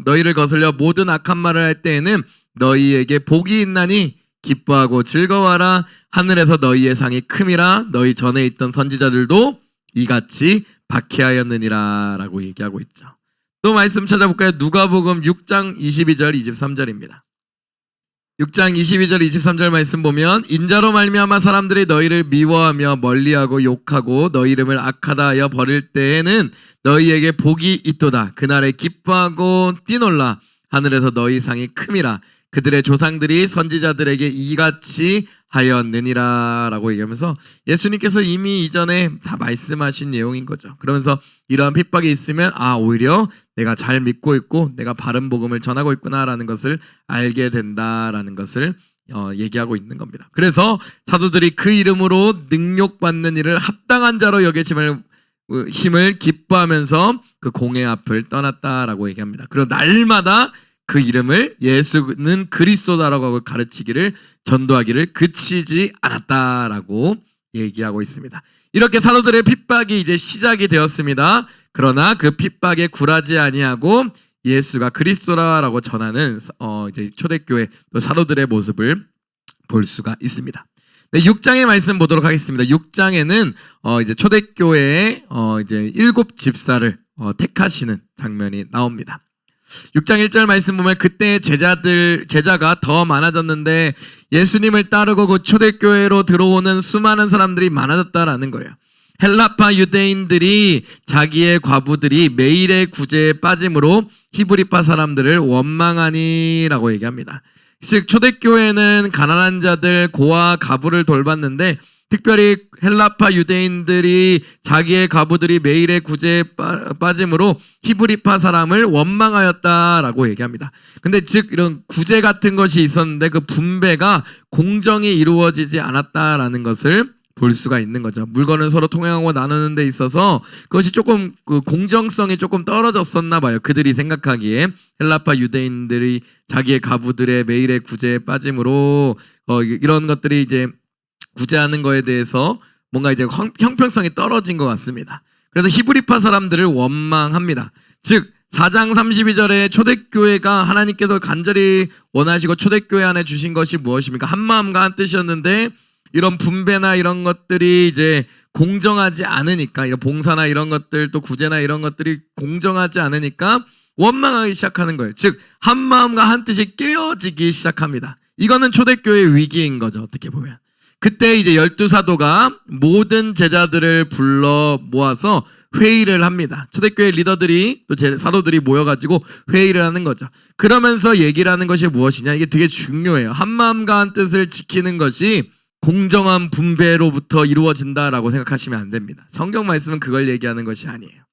너희를 거슬려 모든 악한 말을 할 때에는 너희에게 복이 있나니 기뻐하고 즐거워하라. 하늘에서 너희의 상이 큼이라. 너희 전에 있던 선지자들도 이같이 박해하였느니라 라고 얘기하고 있죠. 또 말씀 찾아볼까요? 누가복음 6장 22절 23절입니다. 6장 22절 23절 말씀 보면 인자로 말미암아 사람들이 너희를 미워하며 멀리하고 욕하고 너희 이름을 악하다 하여 버릴 때에는 너희에게 복이 있도다. 그날에 기뻐하고 뛰놀라. 하늘에서 너희 상이 큼이라. 그들의 조상들이 선지자들에게 이같이 하였느니라 라고 얘기하면서 예수님께서 이미 이전에 다 말씀하신 내용인 거죠. 그러면서 이러한 핍박이 있으면 오히려 내가 잘 믿고 있고 내가 바른 복음을 전하고 있구나라는 것을 알게 된다라는 것을 얘기하고 있는 겁니다. 그래서 사도들이 그 이름으로 능욕받는 일을 합당한 자로 여기심을 기뻐하면서 그 공회 앞을 떠났다라고 얘기합니다. 그리고 날마다 그 이름을 예수는 그리스도다라고 가르치기를 전도하기를 그치지 않았다라고 얘기하고 있습니다. 이렇게 사도들의 핍박이 이제 시작이 되었습니다. 그러나 그 핍박에 굴하지 아니하고 예수가 그리스도라고 전하는 이제 초대교회 또 사도들의 모습을 볼 수가 있습니다. 네, 6장의 말씀 보도록 하겠습니다. 6장에는 이제 초대교회의 이제 7 집사를 택하시는 장면이 나옵니다. 6장 1절 말씀 보면 그때 제자가 더 많아졌는데 예수님을 따르고 그 초대교회로 들어오는 수많은 사람들이 많아졌다라는 거예요. 헬라파 유대인들이 자기의 과부들이 매일의 구제에 빠짐으로 히브리파 사람들을 원망하니라고 얘기합니다. 즉 초대교회는 가난한 자들 고아 가부를 돌봤는데 특별히 헬라파 유대인들이 자기의 과부들이 매일의 구제에 빠짐으로 히브리파 사람을 원망하였다라고 얘기합니다. 근데 즉 이런 구제 같은 것이 있었는데 그 분배가 공정이 이루어지지 않았다라는 것을 볼 수가 있는 거죠. 물건을 서로 통용하고 나누는 데 있어서 그것이 조금 그 공정성이 조금 떨어졌었나 봐요. 그들이 생각하기에 헬라파 유대인들이 자기의 과부들의 매일의 구제에 빠짐으로 이런 것들이 이제 구제하는 거에 대해서 뭔가 이제 형평성이 떨어진 것 같습니다. 그래서 히브리파 사람들을 원망합니다. 즉 4장 32절에 초대교회가 하나님께서 간절히 원하시고 초대교회 안에 주신 것이 무엇입니까? 한마음과 한뜻이었는데 이런 분배나 이런 것들이 이제 공정하지 않으니까, 이런 봉사나 이런 것들 또 구제나 이런 것들이 공정하지 않으니까 원망하기 시작하는 거예요. 즉 한마음과 한뜻이 깨어지기 시작합니다. 이거는 초대교회의 위기인 거죠. 어떻게 보면 그때 이제 12사도가 모든 제자들을 불러 모아서 회의를 합니다. 초대교회 리더들이 또 사도들이 모여가지고 회의를 하는 거죠. 그러면서 얘기를 하는 것이 무엇이냐, 이게 되게 중요해요. 한마음과 한뜻을 지키는 것이 공정한 분배로부터 이루어진다라고 생각하시면 안 됩니다. 성경 말씀은 그걸 얘기하는 것이 아니에요.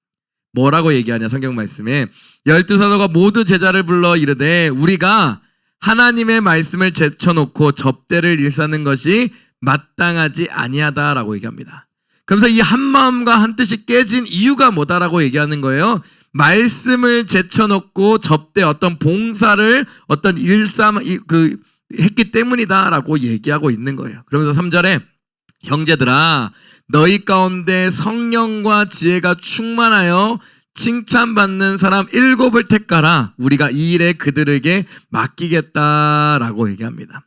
뭐라고 얘기하냐, 성경 말씀에 12사도가 모두 제자를 불러 이르되 우리가 하나님의 말씀을 제쳐놓고 접대를 일삼는 것이 마땅하지 아니하다라고 얘기합니다. 그러면서 이 한마음과 한뜻이 깨진 이유가 뭐다라고 얘기하는 거예요. 말씀을 제쳐놓고 접대, 어떤 봉사를 어떤 했기 때문이다라고 얘기하고 있는 거예요. 그러면서 3절에 형제들아 너희 가운데 성령과 지혜가 충만하여 칭찬받는 사람 7을 택하라. 우리가 이 일에 그들에게 맡기겠다라고 얘기합니다.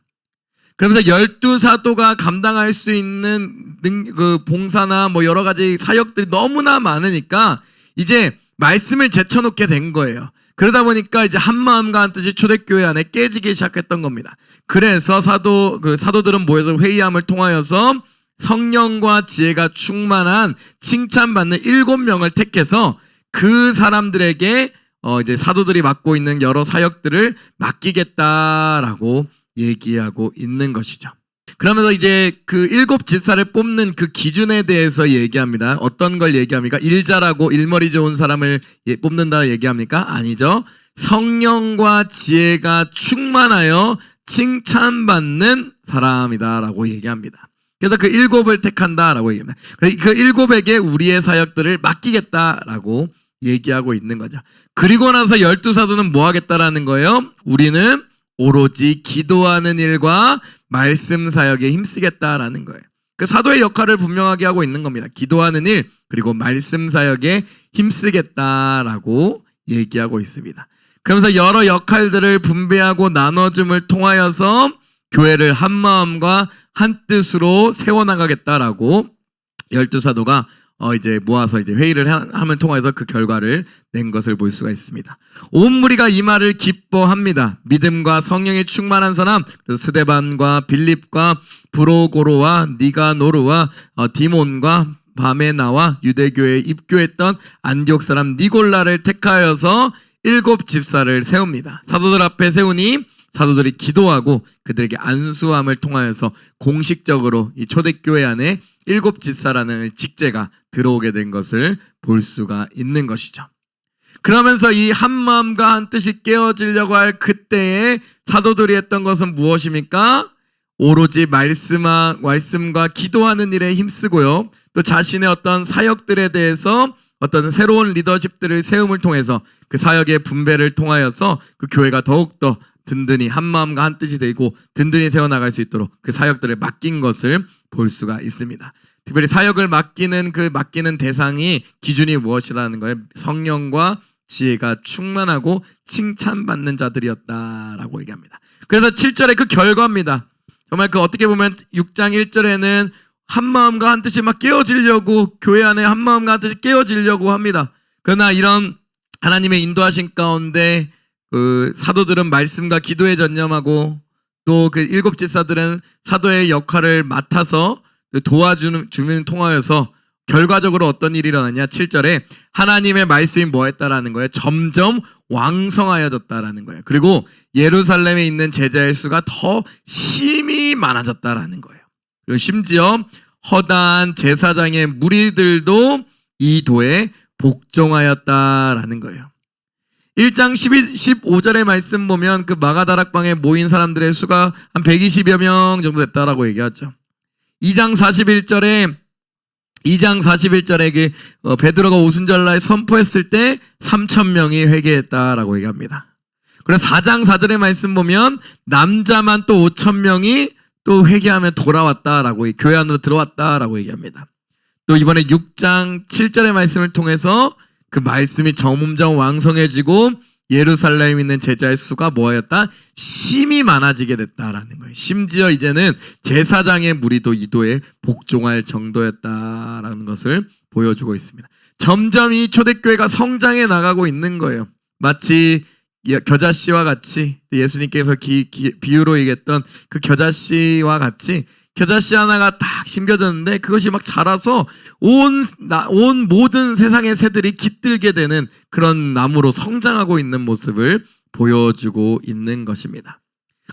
그러면서 12사도가 감당할 수 있는 그 봉사나 뭐 여러 가지 사역들이 너무나 많으니까 이제 말씀을 제쳐놓게 된 거예요. 그러다 보니까 이제 한마음과 한뜻이 초대교회 안에 깨지기 시작했던 겁니다. 그래서 사도들은 모여서 회의함을 통하여서 성령과 지혜가 충만한 칭찬받는 7명을 택해서 그 사람들에게 이제 사도들이 맡고 있는 여러 사역들을 맡기겠다라고 얘기하고 있는 것이죠. 그러면서 이제 그 7 집사를 뽑는 그 기준에 대해서 얘기합니다. 어떤 걸 얘기합니까? 일 잘하고 일머리 좋은 사람을 뽑는다 얘기합니까? 아니죠. 성령과 지혜가 충만하여 칭찬받는 사람이다라고 얘기합니다. 그래서 그 7을 택한다라고 얘기합니다. 그 7에게 우리의 사역들을 맡기겠다라고 얘기하고 있는 거죠. 그리고 나서 12사도는 뭐 하겠다라는 거예요? 우리는 오로지 기도하는 일과 말씀 사역에 힘쓰겠다라는 거예요. 그 사도의 역할을 분명하게 하고 있는 겁니다. 기도하는 일 그리고 말씀 사역에 힘쓰겠다라고 얘기하고 있습니다. 그러면서 여러 역할들을 분배하고 나눠줌을 통하여서 교회를 한 마음과 한 뜻으로 세워나가겠다라고 12사도가 이제 모아서 이제 회의를 함을 통해서 그 결과를 낸 것을 볼 수가 있습니다. 온 무리가 이 말을 기뻐합니다. 믿음과 성령에 충만한 사람, 스데반과 빌립과 브로고로와 니가노르와 디몬과 바메나와 유대교회에 입교했던 안디옥 사람 니골라를 택하여서 7 집사를 세웁니다. 사도들 앞에 세우니 사도들이 기도하고 그들에게 안수함을 통하여서 공식적으로 이 초대교회 안에 7 집사라는 직제가 들어오게 된 것을 볼 수가 있는 것이죠. 그러면서 이 한마음과 한뜻이 깨어지려고 할 그때에 사도들이 했던 것은 무엇입니까? 오로지 말씀과 기도하는 일에 힘쓰고요. 또 자신의 어떤 사역들에 대해서 어떤 새로운 리더십들을 세움을 통해서 그 사역의 분배를 통하여서 그 교회가 더욱더 든든히 한마음과 한뜻이 되고 든든히 세워나갈 수 있도록 그 사역들을 맡긴 것을 볼 수가 있습니다. 특별히 사역을 맡기는 대상이 기준이 무엇이라는 거예요? 성령과 지혜가 충만하고 칭찬받는 자들이었다라고 얘기합니다. 그래서 7절에 그 결과입니다. 정말 그 어떻게 보면 6장 1절에는 한마음과 한뜻이 막 깨어지려고 교회 안에 한마음과 한뜻이 깨어지려고 합니다. 그러나 이런 하나님의 인도하신 가운데 그 사도들은 말씀과 기도에 전념하고 또 그 7 집사들은 사도의 역할을 맡아서 도와주는 통하여서 결과적으로 어떤 일이 일어났냐? 7절에 하나님의 말씀이 뭐 했다라는 거예요? 점점 왕성하여졌다라는 거예요. 그리고 예루살렘에 있는 제자의 수가 더 심히 많아졌다라는 거예요. 그리고 심지어 허다한 제사장의 무리들도 이 도에 복종하였다라는 거예요. 1장 15절의 말씀 보면 그 마가다락방에 모인 사람들의 수가 한 120여 명 정도 됐다라고 얘기하죠. 2장 41절에 베드로가 오순절날 선포했을 때 3,000명이 회개했다라고 얘기합니다. 그래서 4장 4절의 말씀 보면 남자만 또 5,000명이 또 회개하며 돌아왔다라고, 교회 안으로 들어왔다라고 얘기합니다. 또 이번에 6장 7절의 말씀을 통해서 그 말씀이 점점 왕성해지고 예루살렘에 있는 제자의 수가 뭐였다? 심히 많아지게 됐다라는 거예요. 심지어 이제는 제사장의 무리도 이도에 복종할 정도였다라는 것을 보여주고 있습니다. 점점 이 초대교회가 성장해 나가고 있는 거예요. 마치 겨자씨와 같이 예수님께서 비유로 얘기했던 그 겨자씨와 같이 겨자씨 하나가 딱 심겨졌는데 그것이 막 자라서 온 모든 세상의 새들이 깃들게 되는 그런 나무로 성장하고 있는 모습을 보여주고 있는 것입니다.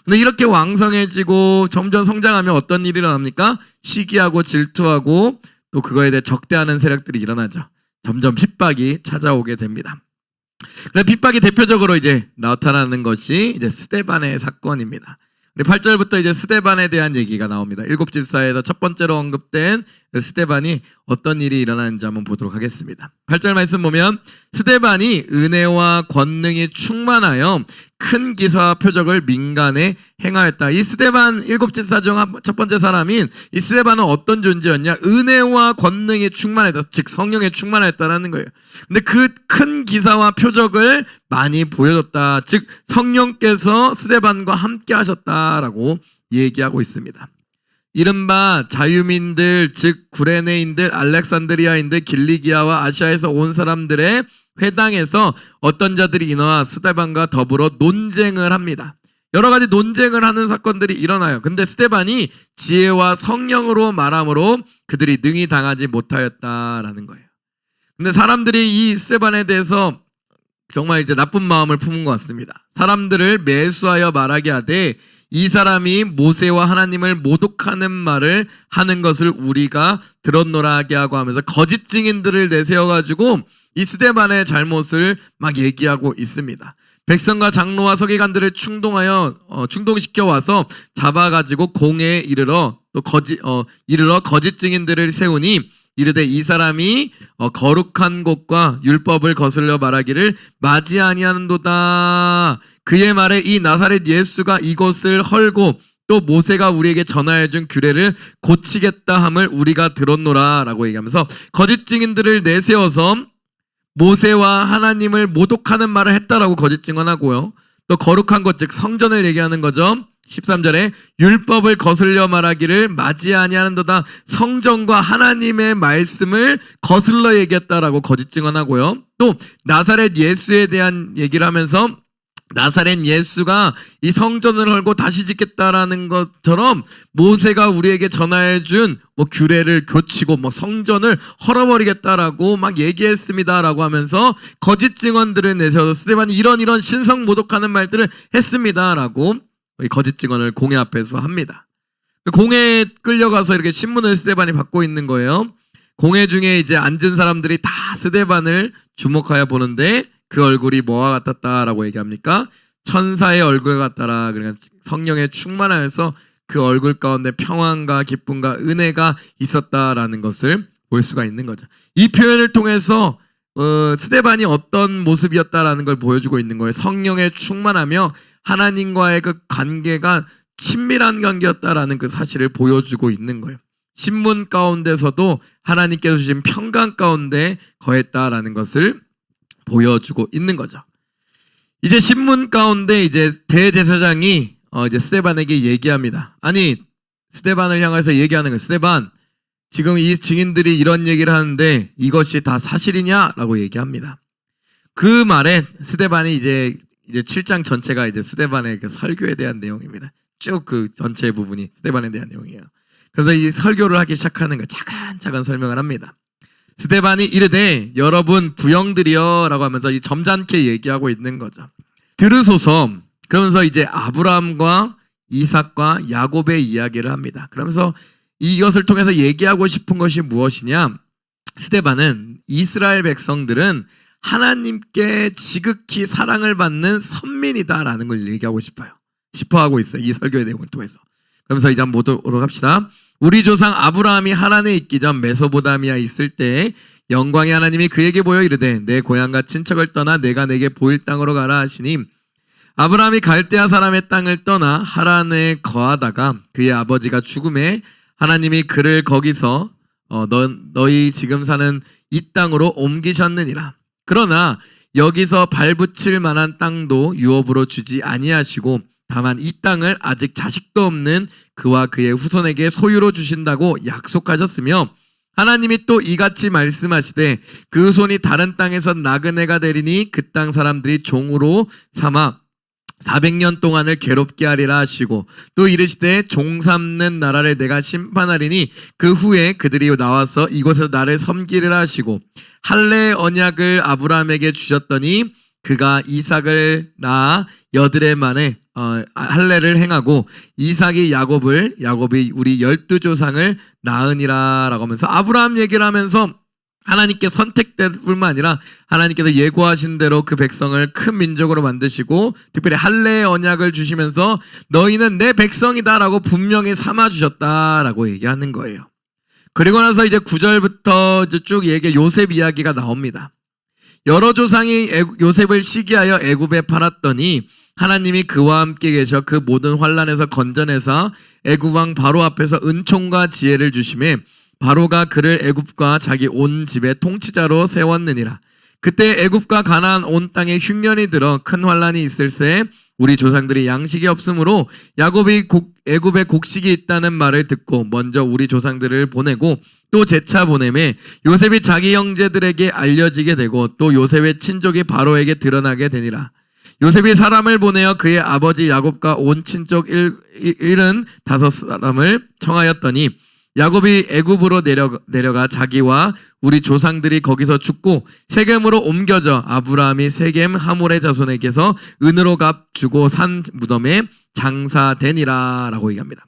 근데 이렇게 왕성해지고 점점 성장하면 어떤 일이 일어납니까? 시기하고 질투하고 또 그거에 대해 적대하는 세력들이 일어나죠. 점점 핍박이 찾아오게 됩니다. 그래서 핍박이 대표적으로 이제 나타나는 것이 이제 스데반의 사건입니다. 우리 8절부터 이제 스데반에 대한 얘기가 나옵니다. 일곱 집사에서 첫 번째로 언급된 스데반이 어떤 일이 일어나는지 한번 보도록 하겠습니다. 8절 말씀 보면 스데반이 은혜와 권능이 충만하여 큰 기사와 표적을 민간에 행하였다. 이 스데반 일곱 집사 중 첫 번째 사람인 이 스데반은 어떤 존재였냐? 은혜와 권능이 충만했다. 즉 성령에 충만했다라는 거예요. 근데 그 큰 기사와 표적을 많이 보여줬다. 즉 성령께서 스데반과 함께 하셨다라고 얘기하고 있습니다. 이른바 자유민들, 즉 구레네인들, 알렉산드리아인들, 길리기아와 아시아에서 온 사람들의 회당에서 어떤 자들이 일어나 스데반과 더불어 논쟁을 합니다. 여러 가지 논쟁을 하는 사건들이 일어나요. 근데 스데반이 지혜와 성령으로 말함으로 그들이 능히 당하지 못하였다라는 거예요. 근데 사람들이 이 스데반에 대해서 정말 이제 나쁜 마음을 품은 것 같습니다. 사람들을 매수하여 말하게 하되 이 사람이 모세와 하나님을 모독하는 말을 하는 것을 우리가 들었노라게 하고 하면서 거짓 증인들을 내세워가지고 이 스데반의 잘못을 막 얘기하고 있습니다. 백성과 장로와 서기관들을 충동시켜 와서 잡아가지고 공회에 이르러 거짓 증인들을 세우니 이르되 이 사람이 거룩한 곳과 율법을 거슬려 말하기를 맞이 아니하는도다. 그의 말에 이 나사렛 예수가 이곳을 헐고 또 모세가 우리에게 전하여 준 규례를 고치겠다 함을 우리가 들었노라 라고 얘기하면서 거짓 증인들을 내세워서 모세와 하나님을 모독하는 말을 했다라고 거짓 증언하고요. 또 거룩한 것, 즉 성전을 얘기하는 거죠. 13절에 율법을 거슬려 말하기를 맞이 아니하는도다. 성전과 하나님의 말씀을 거슬러 얘기했다라고 거짓 증언하고요. 또 나사렛 예수에 대한 얘기를 하면서 나사렛 예수가 이 성전을 헐고 다시 짓겠다라는 것처럼 모세가 우리에게 전하여준 규례를 교치고 성전을 헐어버리겠다라고 막 얘기했습니다라고 하면서 거짓 증언들을 내세워서 스데반이 이런 신성 모독하는 말들을 했습니다라고 거짓 증언을 공회 앞에서 합니다. 공회에 끌려가서 이렇게 신문을 스데반이 받고 있는 거예요. 공회 중에 이제 앉은 사람들이 다 스데반을 주목하여 보는데 그 얼굴이 뭐와 같았다라고 얘기합니까? 천사의 얼굴 같더라. 그러니까 성령에 충만하여서 그 얼굴 가운데 평안과 기쁨과 은혜가 있었다라는 것을 볼 수가 있는 거죠. 이 표현을 통해서 스데반이 어떤 모습이었다라는 걸 보여주고 있는 거예요. 성령에 충만하며 하나님과의 그 관계가 친밀한 관계였다라는 그 사실을 보여주고 있는 거예요. 신문 가운데서도 하나님께서 주신 평강 가운데 거했다라는 것을 보여주고 있는 거죠. 이제 신문 가운데 이제 대제사장이 이제 스데반에게 얘기합니다. 아니, 스데반을 향해서 얘기하는 거예요. 스데반, 지금 이 증인들이 이런 얘기를 하는데 이것이 다 사실이냐라고 얘기합니다. 그 말에 스데반이 이제 7장 전체가 이제 스데반의 그 설교에 대한 내용입니다. 쭉 그 전체 부분이 스데반에 대한 내용이에요. 그래서 이 설교를 하기 시작하는 거 차근차근 설명을 합니다. 스데반이 이르되 여러분 부형들이여 라고 하면서 이 점잖게 얘기하고 있는 거죠. 들으소서. 그러면서 이제 아브라함과 이삭과 야곱의 이야기를 합니다. 그러면서 이것을 통해서 얘기하고 싶은 것이 무엇이냐? 스데반은 이스라엘 백성들은 하나님께 지극히 사랑을 받는 선민이다라는 걸 얘기하고 싶어하고 있어요. 이 설교의 내용을 통해서. 그러면서 이제 한번 보도록 합시다. 우리 조상 아브라함이 하란에 있기 전 메소보다미아 있을 때 영광의 하나님이 그에게 보여 이르되 내 고향과 친척을 떠나 내가 내게 보일 땅으로 가라 하시니 아브라함이 갈대아 사람의 땅을 떠나 하란에 거하다가 그의 아버지가 죽음에 하나님이 그를 거기서 너희 지금 사는 이 땅으로 옮기셨느니라. 그러나 여기서 발붙일 만한 땅도 유업으로 주지 아니하시고 다만 이 땅을 아직 자식도 없는 그와 그의 후손에게 소유로 주신다고 약속하셨으며 하나님이 또 이같이 말씀하시되 그 손이 다른 땅에서 나그네가 되리니 그 땅 사람들이 종으로 삼아 400년 동안을 괴롭게 하리라 하시고 또 이르시되 종 삼는 나라를 내가 심판하리니 그 후에 그들이 나와서 이곳에서 나를 섬기리라 하시고 할례 언약을 아브라함에게 주셨더니 그가 이삭을 낳아 여드레 만에 할례를 행하고 이삭이 야곱이 우리 12조상을 낳으니라 라고 하면서 아브라함 얘기를 하면서 하나님께 선택될 뿐만 아니라 하나님께서 예고하신 대로 그 백성을 큰 민족으로 만드시고 특별히 할례의 언약을 주시면서 너희는 내 백성이다라고 분명히 삼아주셨다라고 얘기하는 거예요. 그리고 나서 이제 9절부터 이제 쭉 요셉 이야기가 나옵니다. 여러 조상이 요셉을 시기하여 애굽에 팔았더니 하나님이 그와 함께 계셔 그 모든 환난에서 건져내사 애굽 왕 바로 앞에서 은총과 지혜를 주심에 바로가 그를 애굽과 자기 온 집의 통치자로 세웠느니라. 그때 애굽과 가나안 온 땅에 흉년이 들어 큰 환난이 있을새 우리 조상들이 양식이 없으므로 야곱이 애굽에 곡식이 있다는 말을 듣고 먼저 우리 조상들을 보내고 또 재차 보내매 요셉이 자기 형제들에게 알려지게 되고 또 요셉의 친족이 바로에게 드러나게 되니라. 요셉이 사람을 보내어 그의 아버지 야곱과 온 친족 75사람을 청하였더니 야곱이 애굽으로 내려가 자기와 우리 조상들이 거기서 죽고 세겜으로 옮겨져 아브라함이 세겜 하몰의 자손에게서 은으로 값 주고 산 무덤에 장사되니라 라고 얘기합니다.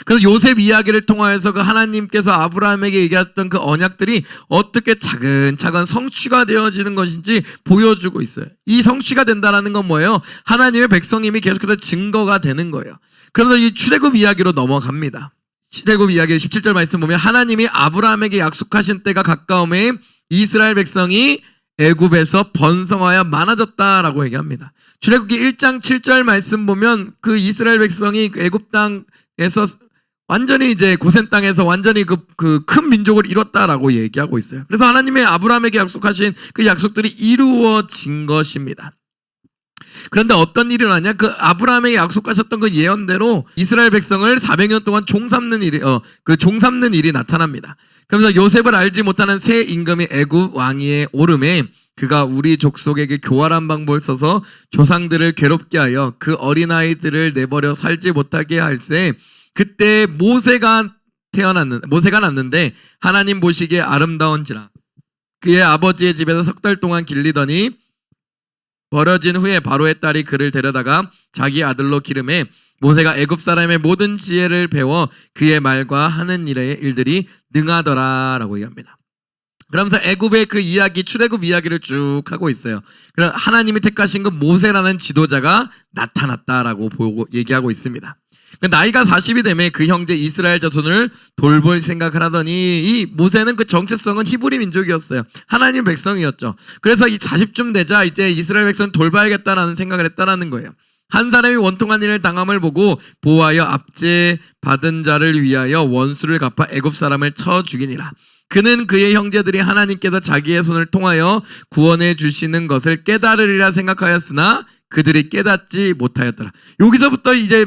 그래서 요셉 이야기를 통하여서 그 하나님께서 아브라함에게 얘기했던 그 언약들이 어떻게 차근차근 성취가 되어지는 것인지 보여주고 있어요. 이 성취가 된다는 건 뭐예요? 하나님의 백성임이 계속해서 증거가 되는 거예요. 그래서 이 출애굽 이야기로 넘어갑니다. 출애굽 이야기 17절 말씀 보면 하나님이 아브라함에게 약속하신 때가 가까움에 이스라엘 백성이 애굽에서 번성하여 많아졌다라고 얘기합니다. 출애굽기 1장 7절 말씀 보면 그 이스라엘 백성이 애굽 땅에서 완전히 이제 고센 땅에서 완전히 그 큰 민족을 이뤘다라고 얘기하고 있어요. 그래서 하나님의 아브라함에게 약속하신 그 약속들이 이루어진 것입니다. 그런데 어떤 일이 일어나냐? 그 아브라함에게 약속하셨던 그 예언대로 이스라엘 백성을 400년 동안 종 삼는 일이 나타납니다. 그러면서 요셉을 알지 못하는 새 임금이 애굽 왕위에 오름에 그가 우리 족속에게 교활한 방법을 써서 조상들을 괴롭게 하여 그 어린아이들을 내버려 살지 못하게 할세 그때 모세가 났는데 하나님 보시기에 아름다운지라 그의 아버지의 집에서 석 달 동안 길리더니 버려진 후에 바로의 딸이 그를 데려다가 자기 아들로 기름해 모세가 애굽 사람의 모든 지혜를 배워 그의 말과 하는 일들이 능하더라라고 얘기합니다. 그러면서 애굽의 그 이야기, 출애굽 이야기를 쭉 하고 있어요. 그래서 하나님이 택하신 그 모세라는 지도자가 나타났다라고 얘기하고 있습니다. 나이가 40이 되면 그 형제 이스라엘 자손을 돌볼 생각을 하더니 이 모세는 그 정체성은 히브리 민족이었어요. 하나님 백성이었죠. 그래서 이 40쯤 되자 이제 이스라엘 백성을 돌봐야겠다라는 생각을 했다라는 거예요. 한 사람이 원통한 일을 당함을 보고 보호하여 압제 받은 자를 위하여 원수를 갚아 애굽 사람을 쳐 죽이니라. 그는 그의 형제들이 하나님께서 자기의 손을 통하여 구원해 주시는 것을 깨달으리라 생각하였으나 그들이 깨닫지 못하였더라. 여기서부터 이제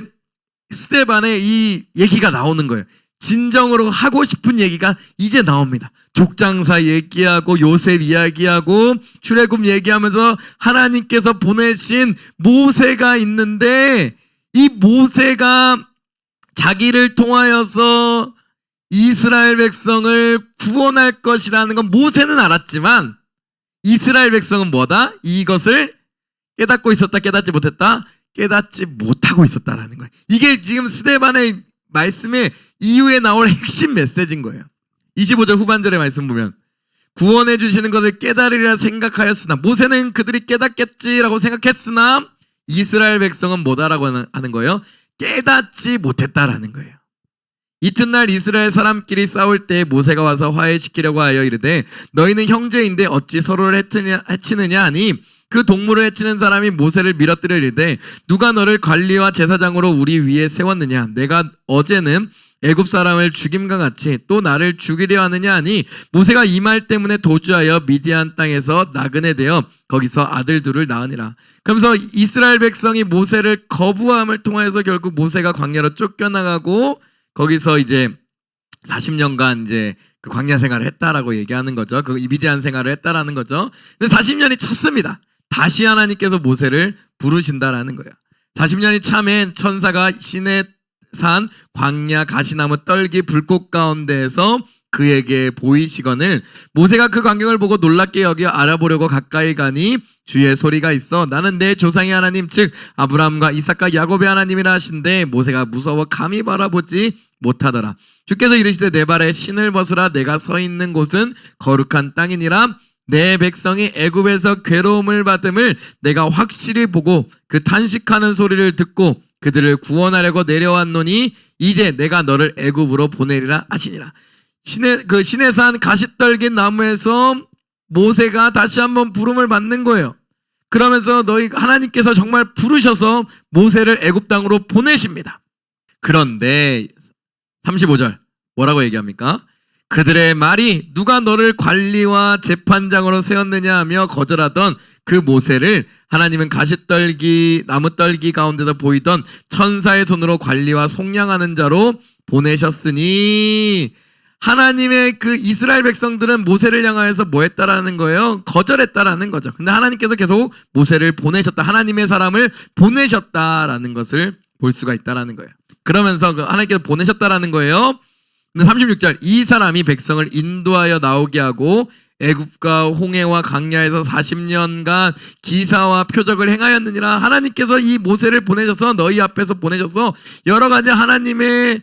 스데반의 이 얘기가 나오는 거예요. 진정으로 하고 싶은 얘기가 이제 나옵니다. 족장사 얘기하고 요셉 이야기하고 출애굽 얘기하면서 하나님께서 보내신 모세가 있는데 이 모세가 자기를 통하여서 이스라엘 백성을 구원할 것이라는 건 모세는 알았지만 이스라엘 백성은 뭐다? 이것을 깨닫고 있었다, 깨닫지 못했다? 깨닫지 못하고 있었다라는 거예요. 이게 지금 스데반의 말씀의 이후에 나올 핵심 메시지인 거예요. 25절 후반절의 말씀 보면 구원해 주시는 것을 깨달으리라 생각하였으나 모세는 그들이 깨닫겠지라고 생각했으나 이스라엘 백성은 뭐다라고 하는 거예요? 깨닫지 못했다라는 거예요. 이튿날 이스라엘 사람끼리 싸울 때 모세가 와서 화해시키려고 하여 이르되 너희는 형제인데 어찌 서로를 해치느냐 하니 그 동물을 해치는 사람이 모세를 밀어뜨려 이르되 누가 너를 관리와 제사장으로 우리 위에 세웠느냐? 내가 어제는 애굽 사람을 죽임과 같이 또 나를 죽이려 하느냐 하니 모세가 이 말 때문에 도주하여 미디안 땅에서 나그네 되어 거기서 아들 둘을 낳으니라. 그러면서 이스라엘 백성이 모세를 거부함을 통해서 결국 모세가 광야로 쫓겨나가고 거기서 이제 40년간 이제 그 광야 생활을 했다라고 얘기하는 거죠. 그 미디안 생활을 했다라는 거죠. 근데 40년이 찼습니다. 다시 하나님께서 모세를 부르신다라는 거예요. 40년이 차면 천사가 시내 산 광야 가시나무 떨기 불꽃 가운데에서 그에게 보이시거늘 모세가 그 광경을 보고 놀랍게 여겨 알아보려고 가까이 가니 주의 소리가 있어 나는 내 조상의 하나님 즉 아브라함과 이삭과 야곱의 하나님이라 하신데 모세가 무서워 감히 바라보지 못하더라. 주께서 이르시되 내 발에 신을 벗으라 내가 서 있는 곳은 거룩한 땅이니라. 내 백성이 애굽에서 괴로움을 받음을 내가 확실히 보고 그 탄식하는 소리를 듣고 그들을 구원하려고 내려왔노니 이제 내가 너를 애굽으로 보내리라 하시니라. 시내산 가시떨기 나무에서 모세가 다시 한번 부름을 받는 거예요. 그러면서 너희 하나님께서 정말 부르셔서 모세를 애굽 땅으로 보내십니다. 그런데 35절 뭐라고 얘기합니까? 그들의 말이 누가 너를 관리와 재판장으로 세웠느냐 하며 거절하던 그 모세를 하나님은 가시떨기 나무떨기 가운데서 보이던 천사의 손으로 관리와 속량하는 자로 보내셨으니 하나님의 그 이스라엘 백성들은 모세를 향하여서 뭐 했다라는 거예요? 거절했다라는 거죠. 근데 하나님께서 계속 모세를 보내셨다. 하나님의 사람을 보내셨다라는 것을 볼 수가 있다라는 거예요. 그러면서 하나님께서 보내셨다라는 거예요. 근데 36절 이 사람이 백성을 인도하여 나오게 하고 애굽과 홍해와 강야에서 40년간 기사와 표적을 행하였느니라. 하나님께서 이 모세를 보내셔서 너희 앞에서 보내셔서 여러 가지 하나님의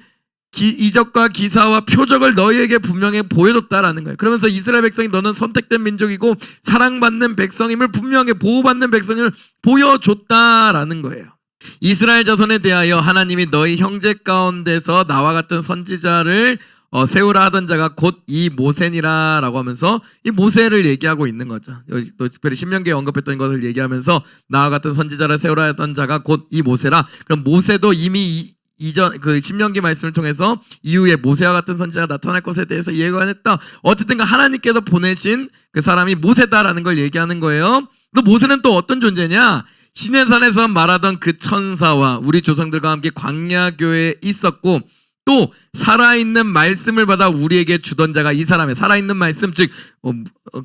이적과 기사와 표적을 너희에게 분명히 보여줬다라는 거예요. 그러면서 이스라엘 백성이 너는 선택된 민족이고 사랑받는 백성임을 분명히 보호받는 백성임을 보여줬다라는 거예요. 이스라엘 자손에 대하여 하나님이 너희 형제 가운데서 나와 같은 선지자를 세우라 하던 자가 곧 이 모세니라 라고 하면서 이 모세를 얘기하고 있는 거죠. 여기 또 특별히 신명기에 언급했던 것을 얘기하면서 나와 같은 선지자를 세우라 하던 자가 곧 이 모세라. 그럼 모세도 이미 이전 그 신명기 말씀을 통해서 이후에 모세와 같은 선지자가 나타날 것에 대해서 예언했다. 어쨌든 하나님께서 보내신 그 사람이 모세다라는 걸 얘기하는 거예요. 또 모세는 또 어떤 존재냐? 시내산에서 말하던 그 천사와 우리 조상들과 함께 광야교회에 있었고 또 살아있는 말씀을 받아 우리에게 주던 자가 이 사람의 살아있는 말씀 즉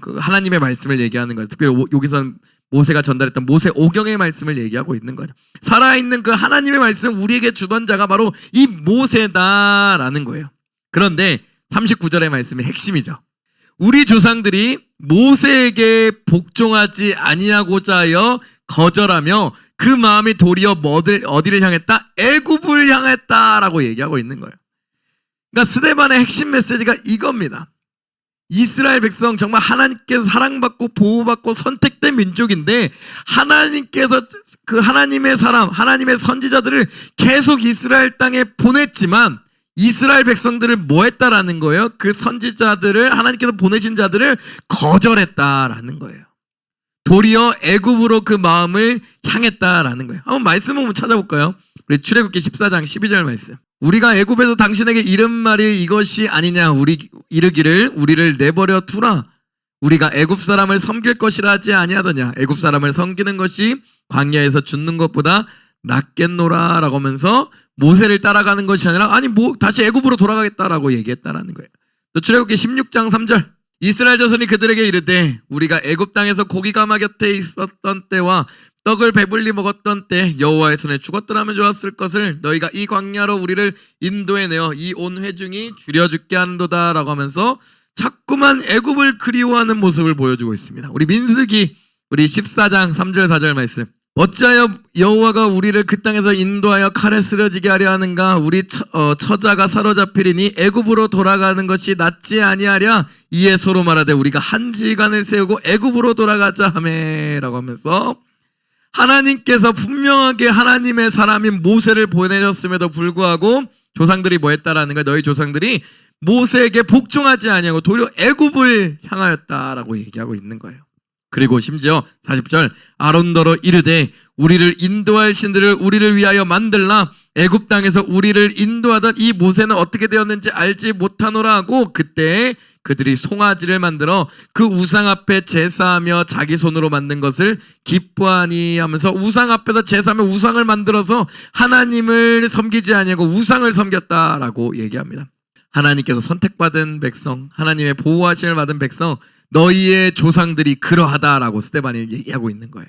그 하나님의 말씀을 얘기하는 거예요. 특별히 여기서는 모세가 전달했던 모세 오경의 말씀을 얘기하고 있는 거죠. 살아있는 그 하나님의 말씀을 우리에게 주던 자가 바로 이 모세다라는 거예요. 그런데 39절의 말씀이 핵심이죠. 우리 조상들이 모세에게 복종하지 아니하고자 하여 거절하며 그 마음이 도리어 어디를 향했다? 애굽을 향했다라고 얘기하고 있는 거예요. 그러니까 스데반의 핵심 메시지가 이겁니다. 이스라엘 백성 정말 하나님께서 사랑받고 보호받고 선택된 민족인데 하나님께서 그 하나님의 사람, 하나님의 선지자들을 계속 이스라엘 땅에 보냈지만 이스라엘 백성들을 뭐 했다라는 거예요? 그 선지자들을 하나님께서 보내신 자들을 거절했다라는 거예요. 도리어 애굽으로 그 마음을 향했다라는 거예요. 한번 말씀 한번 찾아볼까요? 우리 출애굽기 14장 12절 말씀. 우리가 애굽에서 당신에게 이른 말이 이것이 아니냐 이르기를 우리를 내버려 두라. 우리가 애굽 사람을 섬길 것이라 하지 아니하더냐. 애굽 사람을 섬기는 것이 광야에서 죽는 것보다 낫겠노라 라고 하면서 모세를 따라가는 것이 아니라 다시 애굽으로 돌아가겠다라고 얘기했다라는 거예요. 또 출애굽기 16장 3절. 이스라엘 자손이 그들에게 이르되 우리가 애굽 땅에서 고기가마 곁에 있었던 때와 떡을 배불리 먹었던 때 여호와의 손에 죽었더라면 좋았을 것을 너희가 이 광야로 우리를 인도해내어 이 온 회중이 줄여 죽게 한도다 라고 하면서 자꾸만 애굽을 그리워하는 모습을 보여주고 있습니다. 우리 민수기 우리 14장 3절 4절 말씀. 어찌하여 여호와가 우리를 그 땅에서 인도하여 칼에 쓰러지게 하려 하는가? 우리 처자가 사로잡히리니 애굽으로 돌아가는 것이 낫지 아니하랴? 이에 서로 말하되 우리가 한 지간을 세우고 애굽으로 돌아가자 하매라고 하면서 하나님께서 분명하게 하나님의 사람인 모세를 보내셨음에도 불구하고 조상들이 뭐 했다라는 거야? 너희 조상들이 모세에게 복종하지 아니하고 도리어 애굽을 향하였다라고 얘기하고 있는 거예요. 그리고 심지어 40절 아론더러 이르되 우리를 인도할 신들을 우리를 위하여 만들라. 애굽 땅에서 우리를 인도하던 이 모세는 어떻게 되었는지 알지 못하노라 하고 그때 그들이 송아지를 만들어 그 우상 앞에 제사하며 자기 손으로 만든 것을 기뻐하니 하면서 우상 앞에서 제사하며 우상을 만들어서 하나님을 섬기지 아니하고 우상을 섬겼다라고 얘기합니다. 하나님께서 선택받은 백성, 하나님의 보호하심을 받은 백성, 너희의 조상들이 그러하다라고 스데반이 얘기하고 있는 거예요.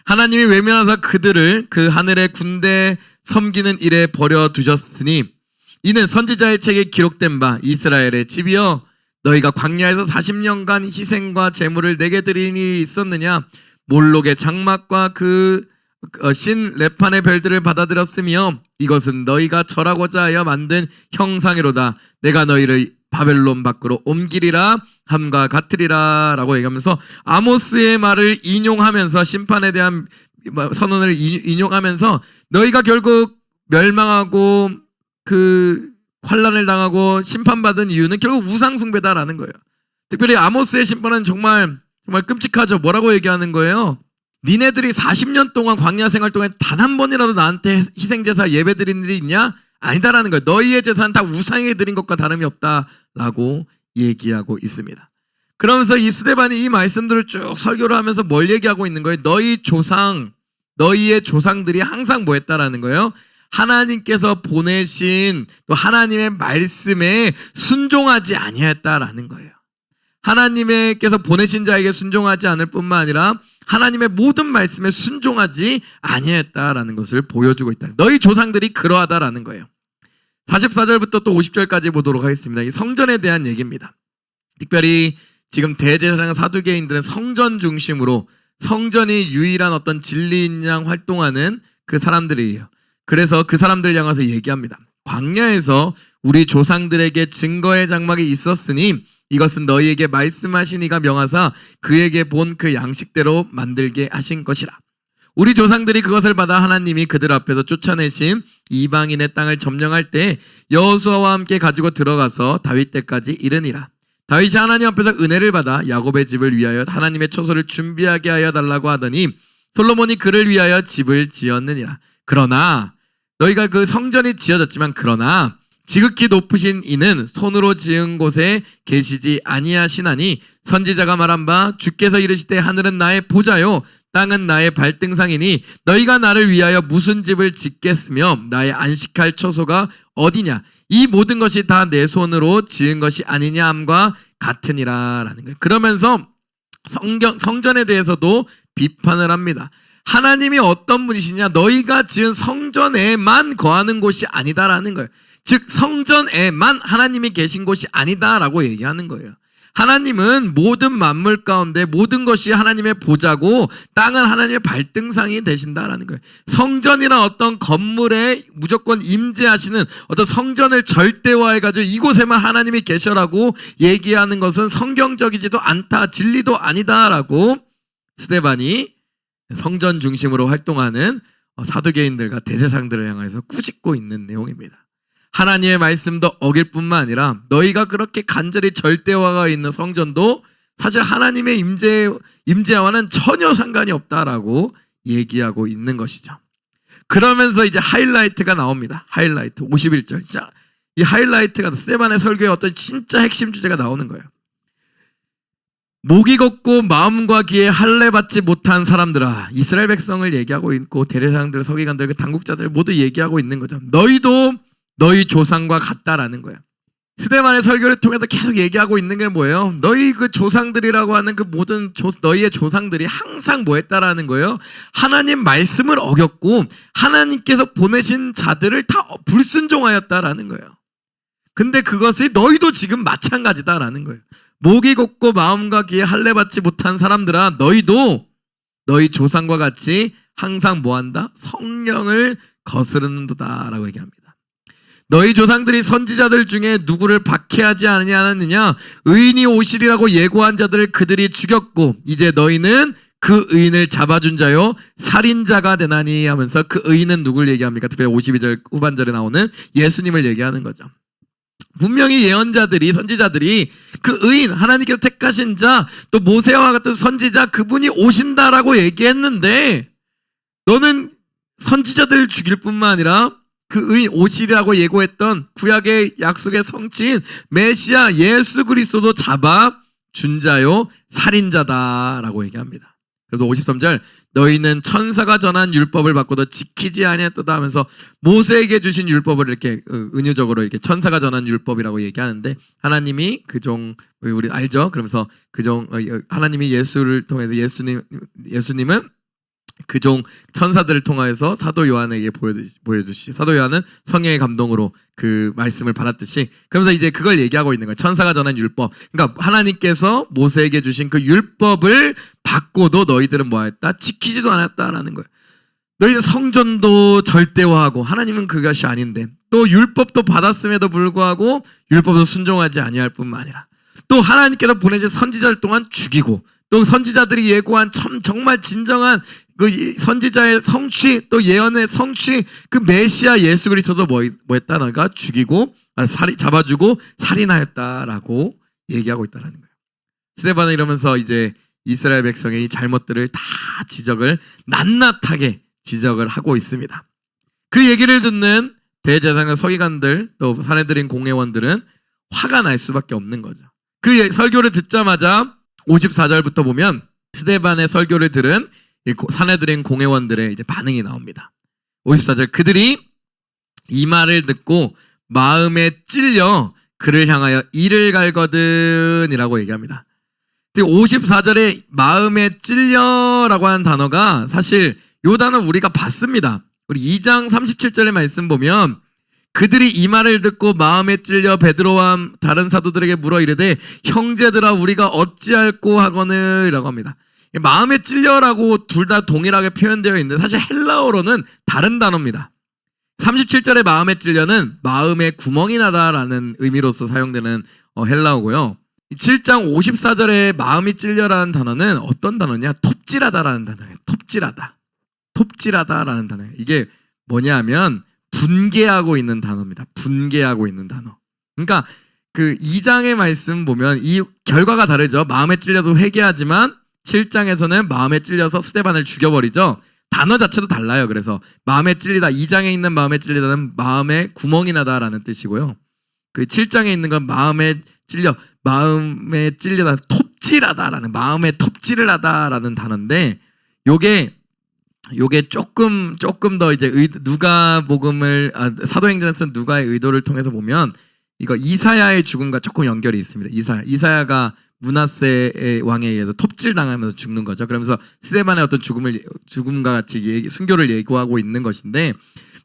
하나님이 외면하사 그들을 그 하늘의 군대 섬기는 일에 버려두셨으니 이는 선지자의 책에 기록된 바 이스라엘의 집이여 너희가 광야에서 40년간 희생과 제물을 내게 드리니 있었느냐 몰록의 장막과 그 신 레판의 별들을 받아들였으며 이것은 너희가 절하고자 하여 만든 형상이로다 내가 너희를 바벨론 밖으로 옮기리라 함과 같으리라 라고 얘기하면서 아모스의 말을 인용하면서 심판에 대한 선언을 인용하면서 너희가 결국 멸망하고 그 환난을 당하고 심판받은 이유는 결국 우상숭배다라는 거예요. 특별히 아모스의 심판은 정말 끔찍하죠. 뭐라고 얘기하는 거예요? 니네들이 40년 동안 광야 생활 동안 단 한 번이라도 나한테 희생제사 예배 드린 일이 있냐? 아니다라는 거예요. 너희의 제사는 다 우상에게 드린 것과 다름이 없다라고 얘기하고 있습니다. 그러면서 이 스데반이 이 말씀들을 쭉 설교를 하면서 뭘 얘기하고 있는 거예요? 너희의 조상들이 항상 뭐 했다라는 거예요? 하나님께서 보내신 또 하나님의 말씀에 순종하지 아니했다라는 거예요. 하나님께서 보내신 자에게 순종하지 않을 뿐만 아니라 하나님의 모든 말씀에 순종하지 아니했다라는 것을 보여주고 있다. 너희 조상들이 그러하다라는 거예요. 44절부터 또 50절까지 보도록 하겠습니다. 이 성전에 대한 얘기입니다. 특별히 지금 대제사장 사두개인들은 성전 중심으로 성전이 유일한 어떤 진리인 양 활동하는 그 사람들이에요. 그래서 그 사람들 향해서 얘기합니다. 광야에서 우리 조상들에게 증거의 장막이 있었으니 이것은 너희에게 말씀하신 이가 명하사 그에게 본 그 양식대로 만들게 하신 것이라. 우리 조상들이 그것을 받아 하나님이 그들 앞에서 쫓아내신 이방인의 땅을 점령할 때 여호수아와 함께 가지고 들어가서 다윗 때까지 이르니라. 다윗이 하나님 앞에서 은혜를 받아 야곱의 집을 위하여 하나님의 처소를 준비하게 하여 달라고 하더니 솔로몬이 그를 위하여 집을 지었느니라. 그러나 너희가 그 성전이 지어졌지만 그러나 지극히 높으신 이는 손으로 지은 곳에 계시지 아니하시나니 선지자가 말한 바 주께서 이르시되 하늘은 나의 보좌요 땅은 나의 발등상이니 너희가 나를 위하여 무슨 집을 짓겠으며 나의 안식할 처소가 어디냐 이 모든 것이 다 내 손으로 지은 것이 아니냐 함과 같으니라 라는 거예요. 그러면서 성전에 대해서도 비판을 합니다. 하나님이 어떤 분이시냐 너희가 지은 성전에만 거하는 곳이 아니다라는 거예요. 즉 성전에만 하나님이 계신 곳이 아니다라고 얘기하는 거예요. 하나님은 모든 만물 가운데 모든 것이 하나님의 보좌고 땅은 하나님의 발등상이 되신다라는 거예요. 성전이나 어떤 건물에 무조건 임재하시는 어떤 성전을 절대화해가지고 이곳에만 하나님이 계셔라고 얘기하는 것은 성경적이지도 않다, 진리도 아니다라고 스데반이 성전 중심으로 활동하는 사두개인들과 대제사장들을 향해서 꾸짖고 있는 내용입니다. 하나님의 말씀도 어길 뿐만 아니라 너희가 그렇게 간절히 절대화가 있는 성전도 사실 하나님의 임재와는 전혀 상관이 없다라고 얘기하고 있는 것이죠. 그러면서 이제 하이라이트가 나옵니다. 하이라이트 51절. 자, 이 하이라이트가 스데반의 설교의 어떤 진짜 핵심 주제가 나오는 거예요. 목이 걷고 마음과 귀에 할례 받지 못한 사람들아. 이스라엘 백성을 얘기하고 있고 대제사장들, 서기관들, 그 당국자들 모두 얘기하고 있는 거죠. 너희도 너희 조상과 같다라는 거예요. 스데반의 설교를 통해서 계속 얘기하고 있는 게 뭐예요? 너희 그 조상들이라고 하는 그 모든 너희의 조상들이 항상 뭐 했다라는 거예요? 하나님 말씀을 어겼고 하나님께서 보내신 자들을 다 불순종하였다라는 거예요. 근데 그것이 너희도 지금 마찬가지다라는 거예요. 목이 곱고 마음과 귀에 할례 받지 못한 사람들아 너희도 너희 조상과 같이 항상 뭐한다? 성령을 거스르는도다 라고 얘기합니다. 너희 조상들이 선지자들 중에 누구를 박해하지 아니하느냐 의인이 오시리라고 예고한 자들을 그들이 죽였고 이제 너희는 그 의인을 잡아준 자요 살인자가 되나니 하면서 그 의인은 누굴 얘기합니까? 특별히 52절 후반절에 나오는 예수님을 얘기하는 거죠. 분명히 예언자들이 선지자들이 그 의인 하나님께서 택하신 자 또 모세와 같은 선지자 그분이 오신다라고 얘기했는데 너는 선지자들을 죽일 뿐만 아니라 오시리라고 예고했던 구약의 약속의 성취인 메시아 예수 그리스도도 잡아 준 자요 살인자다라고 얘기합니다. 그래서 53절 너희는 천사가 전한 율법을 받고도 지키지 아니했도다 하면서 모세에게 주신 율법을 이렇게 은유적으로 이렇게 천사가 전한 율법이라고 얘기하는데 하나님이 그 종 우리 알죠? 그러면서 그 종 하나님이 예수를 통해서 예수님은 그 종 천사들을 통하여서 사도 요한에게 보여주시 사도 요한은 성령의 감동으로 그 말씀을 받았듯이 그러면서 이제 그걸 얘기하고 있는 거예요. 천사가 전한 율법. 그러니까 하나님께서 모세에게 주신 그 율법을 받고도 너희들은 뭐했다? 지키지도 않았다라는 거예요. 너희는 성전도 절대화하고 하나님은 그것이 아닌데 또 율법도 받았음에도 불구하고 율법도 순종하지 아니할 뿐만 아니라 또 하나님께서 보내신 선지자들 동안 죽이고 또 선지자들이 예고한 정말 진정한 그 선지자의 성취 또 예언의 성취 그 메시아 예수 그리스도도 뭐했다? 너가 죽이고 잡아주고 살인하였다라고 얘기하고 있다는 거예요. 스데반은 이러면서 이제 이스라엘 백성의 이 잘못들을 다 낱낱하게 지적을 하고 있습니다. 그 얘기를 듣는 대제사장과 서기관들 또 사내들인 공회원들은 화가 날 수밖에 없는 거죠. 그 설교를 듣자마자 54절부터 보면 스데반의 설교를 들은 사내들인 공회원들의 이제 반응이 나옵니다. 54절 그들이 이 말을 듣고 마음에 찔려 그를 향하여 이를 갈거든 이라고 얘기합니다. 54절에 마음에 찔려라고 하는 단어가 사실 이 단어 우리가 봤습니다. 우리 2장 37절의 말씀 보면 그들이 이 말을 듣고 마음에 찔려 베드로와 다른 사도들에게 물어 이르되 형제들아 우리가 어찌할꼬 하거늘 이라고 합니다. 마음에 찔려라고 둘 다 동일하게 표현되어 있는데 사실 헬라어로는 다른 단어입니다. 37절의 마음에 찔려는 마음에 구멍이 나다라는 의미로서 사용되는 헬라어고요. 7장 54절의 마음이 찔려라는 단어는 어떤 단어냐? 톱질하다라는 단어예요. 톱질하다라는 단어예요. 이게 뭐냐 하면 분개하고 있는 단어입니다. 분개하고 있는 단어. 그러니까 그 2장의 말씀 보면 이 결과가 다르죠. 마음에 찔려도 회개하지만 7장에서는 마음에 찔려서 스데반을 죽여버리죠. 단어 자체도 달라요. 그래서 마음에 찔리다 2장에 있는 마음에 찔리다는 마음에 구멍이 나다라는 뜻이고요. 그 7장에 있는 건 마음에 찔리다 톱질하다라는 마음에 톱질을 하다라는 단어인데 요게 조금 더 이제 누가복음을 사도행전에 쓴 누가의 의도를 통해서 보면 이거 이사야의 죽음과 조금 연결이 있습니다. 이사야가 므낫세 왕에 의해서 톱질당하면서 죽는 거죠. 그러면서 스데반의 어떤 죽음과 같이 순교를 예고하고 있는 것인데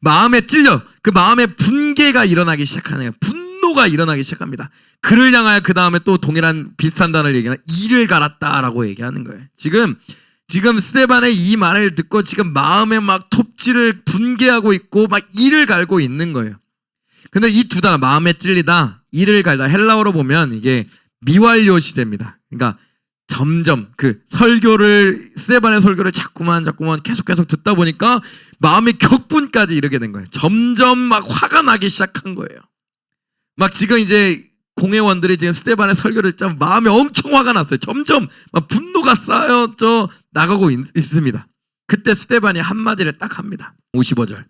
마음에 찔려 그 마음에 분개가 일어나기 시작하네요. 분노가 일어나기 시작합니다. 그를 향하여 그 다음에 또 동일한 비슷한 단어를 얘기하는 이를 갈았다라고 얘기하는 거예요. 지금 스데반의 이 말을 듣고 지금 마음에 막 톱질을 분개하고 있고 막 이를 갈고 있는 거예요. 근데 이 두 단어 마음에 찔리다 이를 갈다 헬라어로 보면 이게 미완료 시제입니다. 그러니까 점점 그 스데반의 설교를 자꾸만 계속 듣다 보니까 마음의 격분까지 이르게 된 거예요. 점점 막 화가 나기 시작한 거예요. 막 지금 이제 공회원들이 지금 스데반의 설교를 듣자 마음에 엄청 화가 났어요. 점점 막 분노가 쌓여져 나가고 있습니다. 그때 스데반이 한마디를 딱 합니다. 55절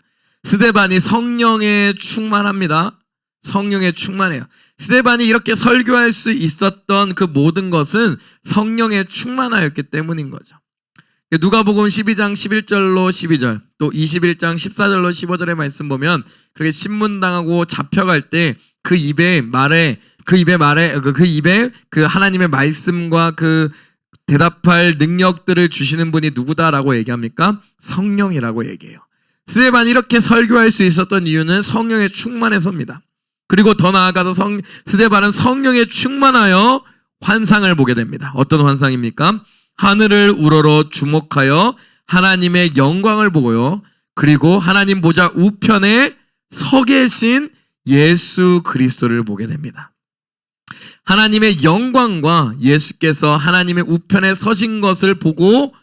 스데반이 성령에 충만합니다. 성령에 충만해요. 스데반이 이렇게 설교할 수 있었던 그 모든 것은 성령에 충만하였기 때문인 거죠. 누가복음 12장 11절로 12절 또 21장 14절로 15절의 말씀 보면 그렇게 신문당하고 잡혀갈 때 그 입에 그 하나님의 말씀과 그 대답할 능력들을 주시는 분이 누구다라고 얘기합니까? 성령이라고 얘기해요. 스데반이 이렇게 설교할 수 있었던 이유는 성령에 충만해서입니다. 그리고 더 나아가서 스데반은 성령에 충만하여 환상을 보게 됩니다. 어떤 환상입니까? 하늘을 우러러 주목하여 하나님의 영광을 보고요. 그리고 하나님 보좌 우편에 서 계신 예수 그리스도를 보게 됩니다. 하나님의 영광과 예수께서 하나님의 우편에 서신 것을 보고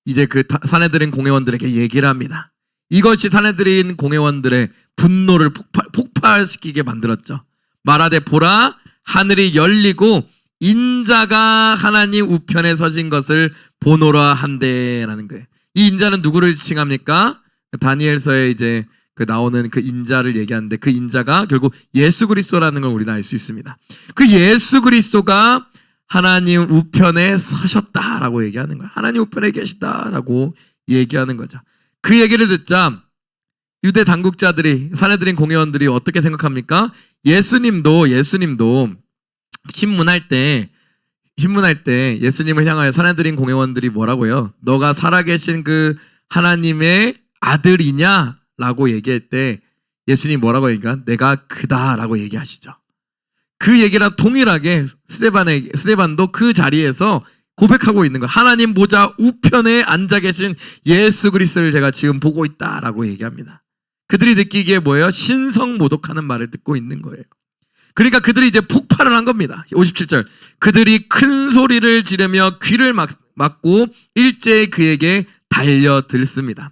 이제 그 사내들인 공회원들에게 얘기를 합니다. 이것이 사내들인 공회원들의 분노를 폭발시키게 만들었죠. 말하되 보라 하늘이 열리고 인자가 하나님 우편에 서신 것을 보노라 한대라는 거예요. 이 인자는 누구를 칭합니까? 다니엘서에 이제 그 나오는 그 인자를 얘기하는데 그 인자가 결국 예수 그리스도라는 걸 우리는 알 수 있습니다. 그 예수 그리스도가 하나님 우편에 서셨다라고 얘기하는 거야. 하나님 우편에 계시다라고 얘기하는 거죠. 그 얘기를 듣자 유대 당국자들이, 사내들인 공회원들이 어떻게 생각합니까? 예수님도 신문할 때 예수님을 향하여 사내들인 공회원들이 뭐라고요? 너가 살아계신 그 하나님의 아들이냐? 라고 얘기할 때 예수님이 뭐라고 얘기하니까 내가 그다라고 얘기하시죠. 그 얘기랑 동일하게 스데반도 그 자리에서 고백하고 있는 거예요. 하나님 보좌 우편에 앉아 계신 예수 그리스도를 제가 지금 보고 있다라고 얘기합니다. 그들이 느끼기에 뭐예요? 신성모독하는 말을 듣고 있는 거예요. 그러니까 그들이 이제 폭발을 한 겁니다. 57절. 그들이 큰 소리를 지르며 귀를 막고 일제히 그에게 달려들습니다.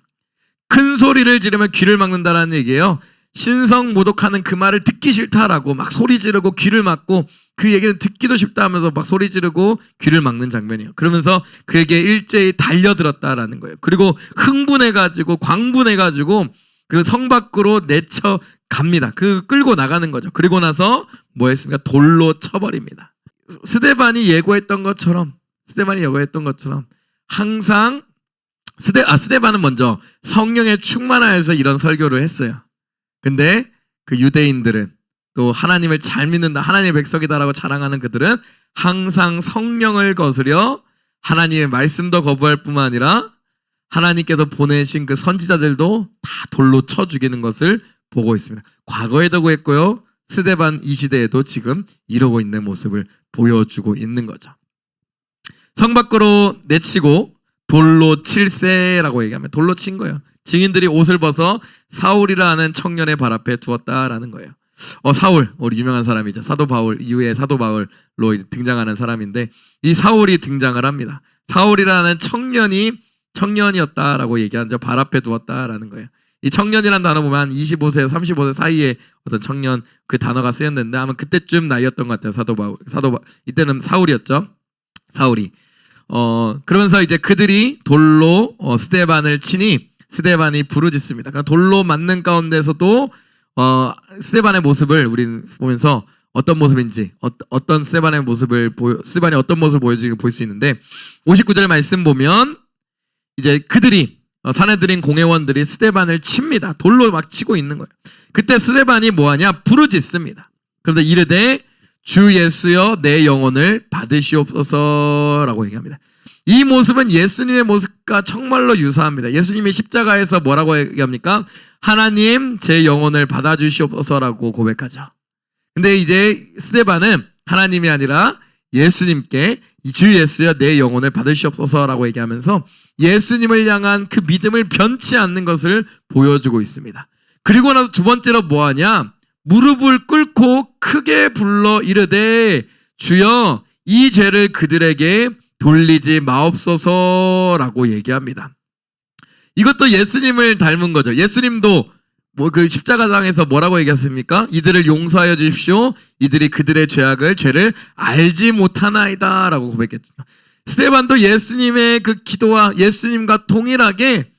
큰 소리를 지르며 귀를 막는다라는 얘기예요. 신성모독하는 그 말을 듣기 싫다라고 막 소리 지르고 귀를 막고 그 얘기는 듣기도 쉽다 하면서 막 소리 지르고 귀를 막는 장면이에요. 그러면서 그에게 일제히 달려들었다라는 거예요. 그리고 흥분해가지고 광분해가지고 그 성 밖으로 내쳐갑니다. 그 끌고 나가는 거죠. 그리고 나서 뭐 했습니까? 돌로 쳐버립니다. 스데반이 예고했던 것처럼 항상 스데반은 먼저 성령에 충만하여서 이런 설교를 했어요. 근데 그 유대인들은 또 하나님을 잘 믿는다, 하나님의 백성이다라고 자랑하는 그들은 항상 성령을 거스려 하나님의 말씀도 거부할 뿐만 아니라 하나님께서 보내신 그 선지자들도 다 돌로 쳐 죽이는 것을 보고 있습니다. 과거에도 그랬고요. 스데반 이 시대에도 지금 이러고 있는 모습을 보여주고 있는 거죠. 성 밖으로 내치고 돌로 칠세라고 얘기하면 돌로 친 거예요. 증인들이 옷을 벗어 사울이라는 청년의 발 앞에 두었다라는 거예요. 사울, 우리 유명한 사람이죠. 사도 바울, 이후에 사도 바울로 등장하는 사람인데 이 사울이 등장을 합니다. 사울이라는 청년이었다라고 얘기하죠. 발 앞에 두었다라는 거예요. 이 청년이라는 단어 보면 한 25세에서 35세 사이에 어떤 청년 그 단어가 쓰였는데 아마 그때쯤 나이였던 것 같아요. 사도 바울 이때는 사울이었죠. 사울이. 그러면서 이제 그들이 돌로 스데반을 치니 스데반이 부르짖습니다. 그러니까 돌로 맞는 가운데서도 스데반의 모습을 우리는 보면서 어떤 모습인지 어떤 스데반이 어떤 모습을 보여주는지 볼 수 있는데 59절 말씀 보면 이제 그들이 사내들인 공회원들이 스데반을 칩니다. 돌로 막 치고 있는 거예요. 그때 스데반이 뭐하냐? 부르짖습니다. 그런데 이르되 주 예수여 내 영혼을 받으시옵소서라고 얘기합니다. 이 모습은 예수님의 모습과 정말로 유사합니다. 예수님이 십자가에서 뭐라고 얘기합니까? 하나님 제 영혼을 받아주시옵소서라고 고백하죠. 근데 이제 스데반은 하나님이 아니라 예수님께 주 예수여 내 영혼을 받으시옵소서라고 얘기하면서 예수님을 향한 그 믿음을 변치 않는 것을 보여주고 있습니다. 그리고 나서 두 번째로 뭐하냐? 무릎을 꿇고 크게 불러 이르되 주여 이 죄를 그들에게 돌리지 마옵소서라고 얘기합니다. 이것도 예수님을 닮은 거죠. 예수님도 그 십자가상에서 뭐라고 얘기했습니까? 이들을 용서하여 주십시오. 이들이 그들의 죄를 알지 못하나이다 라고 고백했죠. 스데반도 예수님의 그 기도와 예수님과 동일하게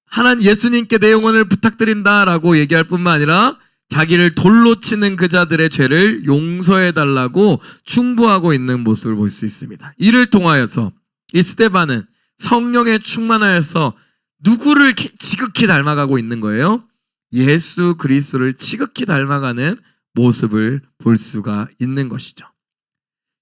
하나님 예수님께 내 영혼을 부탁드린다 라고 얘기할 뿐만 아니라 자기를 돌로 치는 그 자들의 죄를 용서해 달라고 충고하고 있는 모습을 볼 수 있습니다. 이를 통하여서 이 스데반은 성령에 충만하여서 누구를 지극히 닮아가고 있는 거예요? 예수 그리스도를 지극히 닮아가는 모습을 볼 수가 있는 것이죠.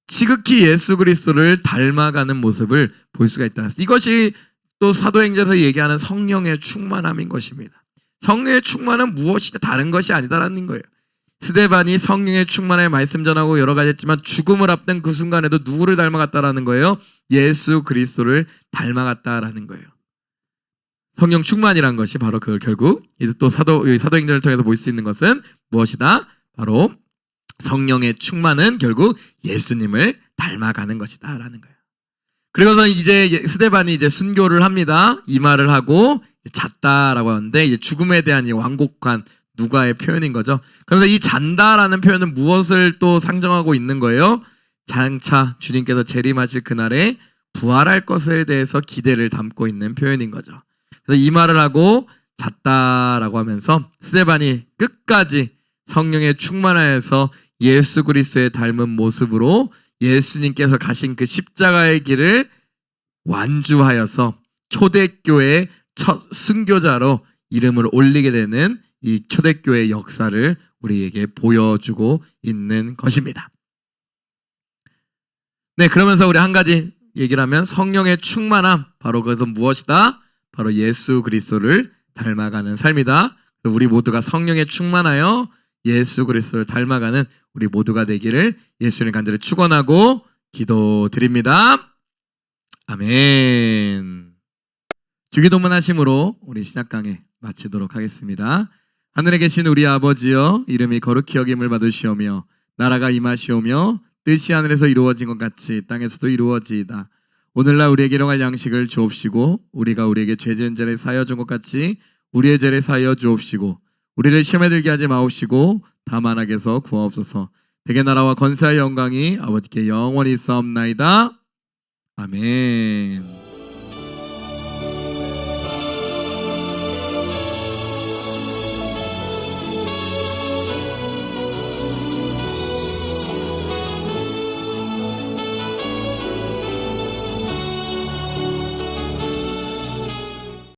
지극히 예수 그리스도를 닮아가는 모습을 볼 수가 있다는 것. 이것이 또 사도행전에서 얘기하는 성령의 충만함인 것입니다. 성령의 충만은 무엇이든 다른 것이 아니다라는 거예요. 스데반이 성령의 충만에 말씀 전하고 여러 가지 했지만 죽음을 앞둔 그 순간에도 누구를 닮아갔다라는 거예요? 예수 그리스도를 닮아갔다라는 거예요. 성령 충만이란 것이 바로 그걸 결국 이제 또 사도행전을 통해서 볼 수 있는 것은 무엇이다? 바로 성령의 충만은 결국 예수님을 닮아가는 것이다라는 거예요. 그리고서 이제 스데반이 이제 순교를 합니다. 이 말을 하고 잤다라고 하는데 이제 죽음에 대한 완곡한 누가의 표현인 거죠. 그래서 이 잔다라는 표현은 무엇을 또 상정하고 있는 거예요? 장차 주님께서 재림하실 그날에 부활할 것에 대해서 기대를 담고 있는 표현인 거죠. 그래서 이 말을 하고 잤다라고 하면서 스데반이 끝까지 성령에 충만하여서 예수 그리스도의 닮은 모습으로 예수님께서 가신 그 십자가의 길을 완주하여서 초대교회의 첫 순교자로 이름을 올리게 되는 이 초대교회의 역사를 우리에게 보여주고 있는 것입니다. 네, 그러면서 우리 한 가지 얘기를 하면 성령의 충만함, 바로 그것은 무엇이다? 바로 예수 그리스도를 닮아가는 삶이다. 우리 모두가 성령에 충만하여 예수 그리스도를 닮아가는 우리 모두가 되기를 예수님 간절히 축원하고 기도드립니다. 아멘. 주기도문 하심으로 우리 신약 강해 마치도록 하겠습니다. 하늘에 계신 우리 아버지여, 이름이 거룩히 여김을 받으시오며 나라가 임하시오며 뜻이 하늘에서 이루어진 것 같이 땅에서도 이루어지이다. 오늘날 우리에게 일용할 양식을 주옵시고 우리가 우리에게 죄 지은 자를 사하여 준 것 같이 우리의 죄를 사하여 주옵시고 우리를 시험에 들게 하지 마옵시고 다만 악에서 구하옵소서. 대개 나라와 권세와 영광이 아버지께 영원히 있사옵나이다. 아멘.